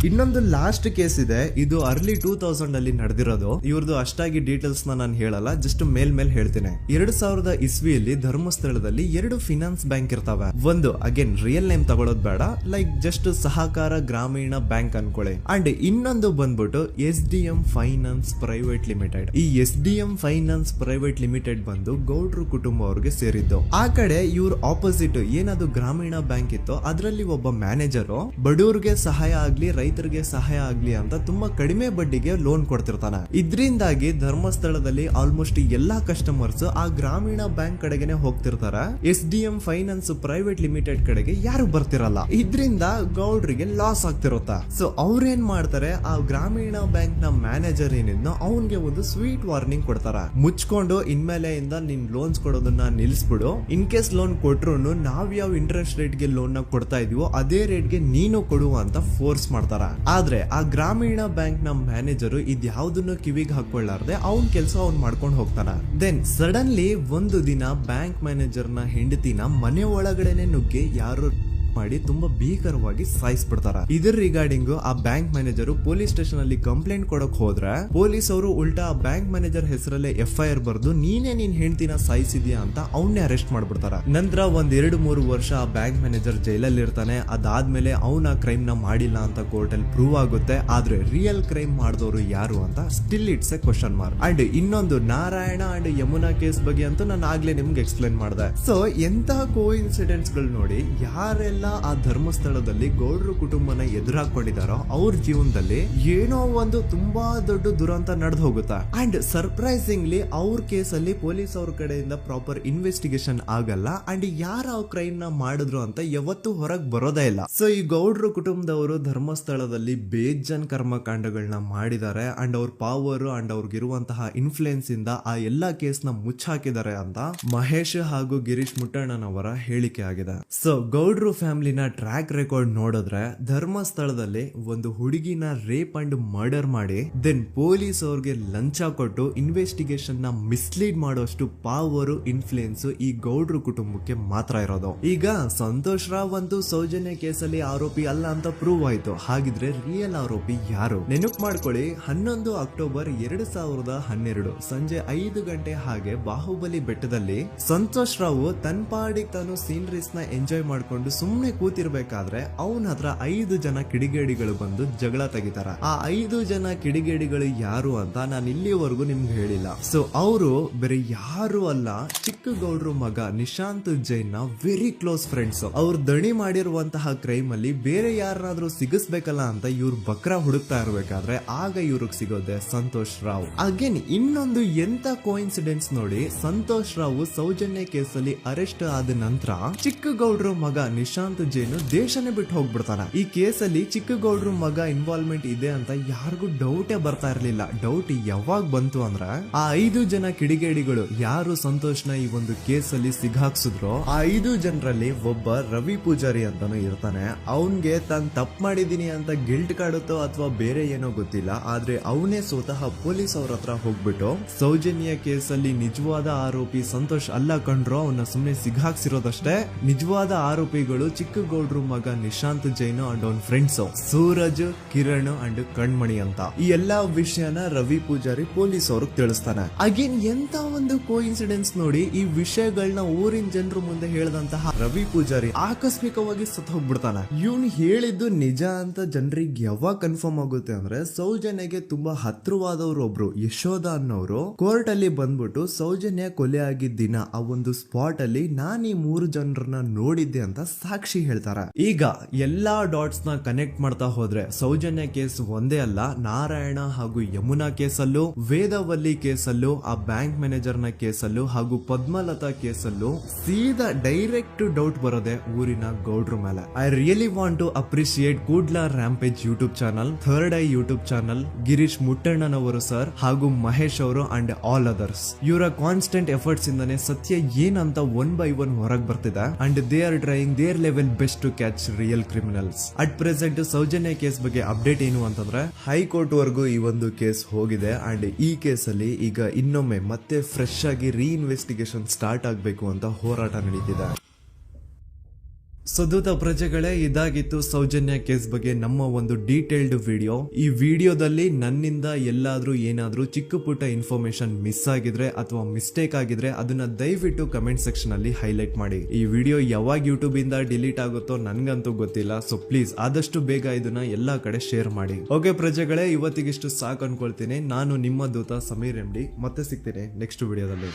ಇನ್ನೊಂದು ಲಾಸ್ಟ್ ಕೇಸ್ ಇದೆ, ಇದು ಅರ್ಲಿ 2000 ಅಲ್ಲಿ ನಡೆದಿರೋದು. ಇವ್ರದ್ದು ಅಷ್ಟಾಗಿ ಡೀಟೇಲ್ಸ್ ನಾನು ಹೇಳಲ್ಲ, ಜಸ್ಟ್ ಮೇಲ್ ಹೇಳ್ತೀನಿ. 2000 ಇಸ್ವಿಯಲ್ಲಿ ಧರ್ಮಸ್ಥಳದಲ್ಲಿ 2 ಫಿನಾನ್ಸ್ ಬ್ಯಾಂಕ್ ಇರ್ತಾವೆ. ಒಂದು ಅಗೇನ್ ರಿಯಲ್ ನೇಮ್ ತಗೊಳ್ಳೋದು ಬೇಡ, ಲೈಕ್ ಜಸ್ಟ್ ಸಹಕಾರ ಗ್ರಾಮೀಣ ಬ್ಯಾಂಕ್ ಅನ್ಕೊಳ್ಳಿ. ಅಂಡ್ ಇನ್ನೊಂದು ಬಂದ್ಬಿಟ್ಟು SDM ಫೈನಾನ್ಸ್ ಪ್ರೈವೇಟ್ ಲಿಮಿಟೆಡ್. ಈ SDM ಫೈನಾನ್ಸ್ ಪ್ರೈವೇಟ್ ಲಿಮಿಟೆಡ್ ಬಂದು ಗೌಡ್ರು ಕುಟುಂಬ ಅವ್ರಿಗೆ ಸೇರಿದ್ದು. ಆ ಕಡೆ ಇವ್ರ ಆಪೋಸಿಟ್ ಏನದು ಗ್ರಾಮೀಣ ಬ್ಯಾಂಕ್ ಇತ್ತು, ಅದರಲ್ಲಿ ಒಬ್ಬ ಮ್ಯಾನೇಜರು ಬಡವ್ರಿಗೆ ಸಹಾಯ ಆಗ್ಲಿ ರೈತರಿಗೆ ಸಹಾಯ ಆಗ್ಲಿ ಅಂತ ತುಂಬಾ ಕಡಿಮೆ ಬಡ್ಡಿಗೆ ಲೋನ್ ಕೊಡ್ತಿರ್ತಾನೆ. ಇದ್ರಿಂದಾಗಿ ಧರ್ಮಸ್ಥಳದಲ್ಲಿ ಆಲ್ಮೋಸ್ಟ್ ಎಲ್ಲಾ ಕಸ್ಟಮರ್ಸ್ ಆ ಗ್ರಾಮೀಣ ಬ್ಯಾಂಕ್ ಕಡೆಗೆ ಹೋಗ್ತಿರ್ತಾರೆ. SDM ಫೈನಾನ್ಸ್ ಪ್ರೈವೇಟ್ ಲಿಮಿಟೆಡ್ ಕಡೆಗೆ ಯಾರು ಬರ್ತಿರಲ್ಲ. ಇದ್ರಿಂದ ಗೌಡ್ರಿಗೆ ಲಾಸ್ ಆಗ್ತಿರುತ್ತ. ಸೊ ಅವ್ರೇನ್ ಮಾಡ್ತಾರೆ, ಆ ಗ್ರಾಮೀಣ ಬ್ಯಾಂಕ್ ನ ಮ್ಯಾನೇಜರ್ ಏನಿದ್ನೋ ಅವನ್ಗೆ ಒಂದು ಸ್ವೀಟ್ ವಾರ್ನಿಂಗ್ ಕೊಡ್ತಾರ. ಮುಚ್ಕೊಂಡು ಇನ್ಮೇಲೆಯಿಂದ ನಿನ್ ಲೋನ್ಸ್ ಕೊಡೋದನ್ನ ನಿಲ್ಸ್ಬಿಡು. ಇನ್ ಕೇಸ್ ಲೋನ್ ಕೊಟ್ರು ನಾವ್ ಯಾವ ಇಂಟ್ರೆಸ್ಟ್ ರೇಟ್ ಗೆ ಲೋನ್ ನ ಕೊಡ್ತಾ ಇದೀವೋ ಅದೇ ರೇಟ್ ಗೆ ನೀನು ಕೊಡುವ ಅಂತ ಫೋರ್ಸ್ ಮಾಡ್ತಾರ. ಆದ್ರೆ ಆ ಗ್ರಾಮೀಣ ಬ್ಯಾಂಕ್ ನ ಮ್ಯಾನೇಜರ್ ಇದ್ಯಾವುದನ್ನು ಕಿವಿಗೆ ಹಾಕೊಳ್ಳಾರ್ದೆ ಅವ್ನ್ ಕೆಲಸ ಅವ್ನ್ ಮಾಡ್ಕೊಂಡು ಹೋಗ್ತಾನ. ದೆನ್ ಸಡನ್ಲಿ ಒಂದು ದಿನ ಬ್ಯಾಂಕ್ ಮ್ಯಾನೇಜರ್ ನ ಹೆಂಡತಿನ ಮನೆ ಒಳಗಡೆನೆ ನುಗ್ಗಿ ಯಾರು ಮಾಡಿ ತುಂಬಾ ಭೀಕರವಾಗಿ ಸಾಯಿಸ್ಬಿಡ್ತಾರ. ಇದ್ರ ರಿಗಾರ್ಡಿಂಗ್ ಆ ಬ್ಯಾಂಕ್ ಮ್ಯಾನೇಜರ್ ಪೊಲೀಸ್ ಸ್ಟೇಷನ್ ಅಲ್ಲಿ ಕಂಪ್ಲೇಂಟ್ ಕೊಡಕ್ ಹೋದ್ರೆ ಪೊಲೀಸ್ ಅವರು ಉಲ್ಟಾ ಆ ಬ್ಯಾಂಕ್ ಮ್ಯಾನೇಜರ್ ಹೆಸರಲ್ಲೇ FIR ಬರ್ದು ನೀನೇ ನಿನ್ ಹೆಂಡತಿನ ಸಾಯಿಸಿದ್ಯಾ ಅಂತ ಅವನ್ನೇ ಅರೆಸ್ಟ್ ಮಾಡ್ಬಿಡ್ತಾರ. ನಂತರ 1-2-3 ವರ್ಷ ಆ ಬ್ಯಾಂಕ್ ಮ್ಯಾನೇಜರ್ ಜೈಲಲ್ಲಿ ಇರ್ತಾನೆ. ಅದಾದ್ಮೇಲೆ ಅವನ ಕ್ರೈಮ್ ನ ಮಾಡಿಲ್ಲ ಅಂತ ಕೋರ್ಟ್ ಅಲ್ಲಿ ಪ್ರೂವ್ ಆಗುತ್ತೆ. ಆದ್ರೆ ರಿಯಲ್ ಕ್ರೈಮ್ ಮಾಡಿದವರು ಯಾರು ಅಂತ still it's A question mark. And ಇನ್ನೊಂದು ನಾರಾಯಣ ಅಂಡ್ ಯಮುನಾ ಕೇಸ್ ಬಗ್ಗೆ ಅಂತೂ ನಾನು ಆಗ್ಲೇ ನಿಮ್ಗೆ ಎಕ್ಸ್ಪ್ಲೇನ್ ಮಾಡಿದೆ. ಸೊ ಎಂತ ಕೋಇನ್ಸಿಡೆಂಟ್ಸ್ ಗಳು ನೋಡಿ, ಯಾರೆಲ್ಲ ಆ ಧರ್ಮಸ್ಥಳದಲ್ಲಿ ಗೌಡ್ರು ಕುಟುಂಬನ ಎದುರಾಕೊಂಡಿದಾರೋ ಅವ್ರ ಜೀವನದಲ್ಲಿ ಏನೋ ಒಂದು ತುಂಬಾ ದೊಡ್ಡ ದುರಂತ ನಡೆದು ಹೋಗುತ್ತಾ. ಅಂಡ್ ಸರ್ಪ್ರೈಸಿಂಗ್ಲಿ ಅವ್ರ ಕೇಸಲ್ಲಿ ಪೊಲೀಸ್ ಅವ್ರ ಕಡೆಯಿಂದ ಪ್ರಾಪರ್ ಇನ್ವೆಸ್ಟಿಗೇಷನ್ ಆಗಲ್ಲ. ಅಂಡ್ ಯಾರ ಕ್ರೈಮ್ ನ ಮಾಡಿದ್ರು ಅಂತ ಯಾವತ್ತೂ ಹೊರಗ್ ಬರೋದೇ ಇಲ್ಲ. ಸೊ ಈ ಗೌಡ್ರು ಕುಟುಂಬದವರು ಧರ್ಮಸ್ಥಳದಲ್ಲಿ ಬೇಜನ್ ಕರ್ಮಕಾಂಡಗಳನ್ನ ಮಾಡಿದ್ದಾರೆ. ಅಂಡ್ ಅವ್ರ ಪವರ್ ಅಂಡ್ ಅವ್ರಿಗಿರುವಂತಹ ಇನ್ಫ್ಲೂಯೆನ್ಸ್ ಇಂದ ಆ ಎಲ್ಲಾ ಕೇಸ್ ನ ಮುಚ್ಚಾಕಿದ್ದಾರೆ ಅಂತ ಮಹೇಶ್ ಹಾಗೂ ಗಿರೀಶ್ ಮುಟ್ಟಣ್ಣನವರ ಹೇಳಿಕೆ ಆಗಿದೆ. ಸೊ ಗೌಡ್ರು ಫ್ಯಾಮಿಲಿನ ಟ್ರ್ಯಾಕ್ ರೆಕಾರ್ಡ್ ನೋಡಿದ್ರೆ ಧರ್ಮಸ್ಥಳದಲ್ಲಿ ಒಂದು ಹುಡುಗಿನ ರೇಪ್ ಅಂಡ್ ಮರ್ಡರ್ ಮಾಡಿ ದೆನ್ ಪೊಲೀಸ್ ಅವ್ರಿಗೆ ಲಂಚ ಕೊಟ್ಟು ಇನ್ವೆಸ್ಟಿಗೇಷನ್ ನ ಮಿಸ್ಲೀಡ್ ಮಾಡೋಷ್ಟು ಪವರ್ ಇನ್ಫ್ಲೂಯೆನ್ಸ್ ಈ ಗೌಡ್ರು ಕುಟುಂಬಕ್ಕೆ ಮಾತ್ರ ಇರೋದು. ಈಗ ಸಂತೋಷ್ ರಾವ್ ಅಂತೂ ಸೌಜನ್ಯ ಕೇಸಲ್ಲಿ ಆರೋಪಿ ಅಲ್ಲ ಅಂತ ಪ್ರೂವ್ ಆಯ್ತು. ಹಾಗಿದ್ರೆ ರಿಯಲ್ ಆರೋಪಿ ಯಾರು? ನೆನಪು ಮಾಡ್ಕೊಳ್ಳಿ, 11 ಅಕ್ಟೋಬರ್ 2012 ಸಂಜೆ 5 ಗಂಟೆ ಹಾಗೆ ಬಾಹುಬಲಿ ಬೆಟ್ಟದಲ್ಲಿ ಸಂತೋಷ್ ರಾವ್ ತನ್ನ ಪಾಡಿಗೆ ತಾನು ಸೀನರೀಸ್ ನ ಎಂಜಾಯ್ ಮಾಡ್ಕೊಂಡು ಸುಮ್ಮನೆ ಕೂತಿರ್ಬೇಕಾದ್ರೆ ಅವನ ಹತ್ರ 5 ಜನ ಕಿಡಿಗೇಡಿಗಳು ಬಂದು ಜಗಳ ತೆಗಿತಾರ. ಆ 5 ಜನ ಕಿಡಿಗೇಡಿಗಳು ಯಾರು ಅಂತ ನಾನು ಇಲ್ಲಿವರೆಗೂ ನಿಮ್ಗೆ ಹೇಳಿಲ್ಲ. ಸೊ ಅವರು ಬೇರೆ ಯಾರು ಅಲ್ಲ, ಚಿಕ್ಕ ಗೌಡ್ರು ಮಗ ನಿಶಾಂತ್ ಜೈನ್ ನ ವೆರಿ ಕ್ಲೋಸ್ ಫ್ರೆಂಡ್ಸ್. ಅವ್ರ ದಣಿ ಮಾಡಿರುವಂತಹ ಕ್ರೈಮ್ ಅಲ್ಲಿ ಬೇರೆ ಯಾರನ್ನಾದ್ರೂ ಸಿಗಿಸ್ಬೇಕಲ್ಲ ಅಂತ ಇವ್ರು ಬಕ್ರ ಹುಡುಕ್ತಾ ಇರ್ಬೇಕಾದ್ರೆ ಆಗ ಇವ್ರಿಗೆ ಸಿಗೋದೆ ಸಂತೋಷ್ ರಾವ್. ಅಗೇನ್ ಇನ್ನೊಂದು ಎಂತ ಕೋಇನ್ಸಿಡೆನ್ಸ್ ನೋಡಿ, ಸಂತೋಷ್ ರಾವ್ ಸೌಜನ್ಯ ಕೇಸಲ್ಲಿ ಅರೆಸ್ಟ್ ಆದ ನಂತರ ಚಿಕ್ಕ ಗೌಡ್ರು ಮಗ ನಿಶಾಂತ್ ಜೈನ್ ದೇಶನೇ ಬಿಟ್ಟು ಹೋಗ್ಬಿಡ್ತಾನ. ಈ ಕೇಸಲ್ಲಿ ಚಿಕ್ಕ ಗೌಡ್ರು ಮಗ ಇನ್ವಾಲ್ವ್ಮೆಂಟ್ ಇದೆ ಅಂತ ಯಾರಿಗೂ ಡೌಟೇ ಬರ್ತಾ ಇರ್ಲಿಲ್ಲ. ಡೌಟ್ ಯಾವಾಗ ಬಂತು ಅಂದ್ರೆ ಆ 5 ಜನ ಕಿಡಿಗೇಡಿಗಳು ಯಾರು ಸಂತೋಷ್ನ ಈ ಒಂದು ಕೇಸಲ್ಲಿ ಸಿಗಾಕ್ಸಿದ್ರು ಆ 5 ಜನರಲ್ಲಿ ಒಬ್ಬ ರವಿ ಪೂಜಾರಿ ಅಂತಾನು ಇರ್ತಾನೆ. ಅವನ್ಗೆ ತಾನು ತಪ್ಪು ಮಾಡಿದೀನಿ ಅಂತ ಗಿಲ್ಟ್ ಕಾಡುತ್ತೋ ಅಥವಾ ಬೇರೆ ಏನೋ ಗೊತ್ತಿಲ್ಲ, ಆದ್ರೆ ಅವನೇ ಸ್ವತಃ ಪೊಲೀಸ್ ಅವ್ರ ಹತ್ರ ಹೋಗ್ಬಿಟ್ಟು ಸೌಜನ್ಯ ಕೇಸಲ್ಲಿ ನಿಜವಾದ ಆರೋಪಿ ಸಂತೋಷ್ ಅಲ್ಲ ಕಂಡ್ರು, ಅವನ್ನ ಸುಮ್ನೆ ಸಿಗಾಕ್ಸಿರೋದಷ್ಟೇ, ನಿಜವಾದ ಆರೋಪಿಗಳು ಚಿಕ್ಕ ಗೌಡ್ರು ಮಗ ನಿಶಾಂತ್ ಜೈನ್ ಅಂಡ್ ಅವನ್ ಫ್ರೆಂಡ್ಸ್ ಸೂರಜ್, ಕಿರಣ್ ಅಂಡ್ ಕಣ್ಮಣಿ ಅಂತ. ಈ ಎಲ್ಲಾ ವಿಷಯನ ರವಿ ಪೂಜಾರಿ ಪೊಲೀಸ್ ಅವ್ರಿಗೆ ತಿಳಿಸ್ತಾನೆ. ಅಗೇನ್ ಎಂತ ಒಂದು ಕೋಇನ್ಸಿಡೆನ್ಸ್ ನೋಡಿ, ಈ ವಿಷಯಗಳನ್ನ ಊರಿನ ಜನರು ಮುಂದೆ ಹೇಳಿದಂತಹ ರವಿ ಪೂಜಾರಿ ಆಕಸ್ಮಿಕವಾಗಿ ಸತ್ತು ಹೋಗ್ಬಿಡ್ತಾನೆ. ಇವನ್ ಹೇಳಿದ್ದು ನಿಜ ಅಂತ ಜನರಿಗೆ ಯಾವಾಗ ಕನ್ಫರ್ಮ್ ಆಗುತ್ತೆ ಅಂದ್ರೆ ಸೌಜನ್ಯಗೆ ತುಂಬಾ ಹತ್ರವಾದವ್ರು ಒಬ್ರು ಯಶೋಧ ಅನ್ನೋರು ಕೋರ್ಟ್ ಅಲ್ಲಿ ಬಂದ್ಬಿಟ್ಟು ಸೌಜನ್ಯ ಕೊಲೆ ಆಗಿದ್ದ ದಿನ ಆ ಒಂದು ಸ್ಪಾಟ್ ಅಲ್ಲಿ ನಾನು ಈ 3 ಜನರನ್ನ ನೋಡಿದ್ದೆ ಅಂತ ಸಾಕ್ಷಿ ಹೇಳ್ತಾರೆ. ಈಗ ಎಲ್ಲಾ ಡಾಟ್ಸ್ ನ ಕನೆಕ್ಟ್ ಮಾಡ್ತಾ ಹೋದ್ರೆ ಸೌಜನ್ಯ ಕೇಸ್ ಒಂದೇ ಅಲ್ಲ, ನಾರಾಯಣ ಹಾಗೂ ಯಮುನಾ ಕೇಸಲ್ಲೂ, ವೇದವಲ್ಲಿ ಕೇಸಲ್ಲೂ, ಆ ಬ್ಯಾಂಕ್ ಮ್ಯಾನೇಜರ್ ನ ಕೇಸಲ್ಲೂ ಹಾಗೂ ಪದ್ಮಲತಾ ಕೇಸಲ್ಲೂ ಸೀದಾ ಡೈರೆಕ್ಟ್ ಡೌಟ್ ಬರೋದೆ ಊರಿನ ಗೌಡ್ರ ಮೇಲೆ. I really want to appreciate Kudla rampage YouTube channel, third eye YouTube channel, Girish ಮುಟ್ಟಣ್ಣನವರು ಸರ್ ಹಾಗೂ ಮಹೇಶ್ ಅವರು ಅಂಡ್ ಆಲ್ ಅದರ್ಸ್. ಇವರ ಕಾನ್ಸ್ಟೆಂಟ್ ಎಫರ್ಟ್ಸ್ ಇಂದಾನೆ ಸತ್ಯ ಏನಂತ 1 by 1 ಹೊರಗೆ ಬರ್ತಿದೆ and they are trying their level best to catch real criminals. At present Soujanya case ಬಗ್ಗೆ ಅಪ್ಡೇಟ್ ಏನು ಅಂತಂದ್ರೆ ಹೈಕೋರ್ಟ್ ವರೆಗೂ ಈ ಒಂದು ಕೇಸ್ ಹೋಗಿದೆ ಅಂಡ್ ಈ ಕೇಸ್ ಅಲ್ಲಿ ಈಗ ಇನ್ನೊಮ್ಮೆ ಮತ್ತೆ ಫ್ರೆಶ್ ಆಗಿ ರೀಇನ್ವೆಸ್ಟಿಗೇಷನ್ ಸ್ಟಾರ್ಟ್ ಆಗಬೇಕು ಅಂತ ಹೋರಾಟ ನಡೀತಿದೆ. ಸುದೂತ ಪ್ರಜೆಗಳೇ, ಇದಾಗಿತ್ತು ಸೌಜನ್ಯ ಕೇಸ್ ಬಗ್ಗೆ ನಮ್ಮ ಒಂದು ಡೀಟೇಲ್ಡ್ ವಿಡಿಯೋ. ಈ ವಿಡಿಯೋದಲ್ಲಿ ನನ್ನಿಂದ ಎಲ್ಲಾದ್ರೂ ಏನಾದ್ರೂ ಚಿಕ್ಕ ಪುಟ್ಟ ಇನ್ಫಾರ್ಮೇಶನ್ ಮಿಸ್ ಆಗಿದ್ರೆ ಅಥವಾ ಮಿಸ್ಟೇಕ್ ಆಗಿದ್ರೆ ಅದನ್ನ ದಯವಿಟ್ಟು ಕಮೆಂಟ್ ಸೆಕ್ಷನ್ ಅಲ್ಲಿ ಹೈಲೈಟ್ ಮಾಡಿ. ಈ ವಿಡಿಯೋ ಯಾವಾಗ ಯೂಟ್ಯೂಬ್ ಇಂದ ಡಿಲೀಟ್ ಆಗುತ್ತೋ ನನ್ಗಂತೂ ಗೊತ್ತಿಲ್ಲ. ಸೊ ಪ್ಲೀಸ್ ಆದಷ್ಟು ಬೇಗ ಇದನ್ನ ಎಲ್ಲಾ ಕಡೆ ಶೇರ್ ಮಾಡಿ. ಓಕೆ ಪ್ರಜೆಗಳೇ, ಇವತ್ತಿಗಿಷ್ಟು ಸಾಕು ಅನ್ಕೊಳ್ತೀನಿ. ನಾನು ನಿಮ್ಮ ದೂತ ಸಮೀರ್ MD. ಮತ್ತೆ ಸಿಗ್ತೀನಿ ನೆಕ್ಸ್ಟ್ ವಿಡಿಯೋದಲ್ಲಿ.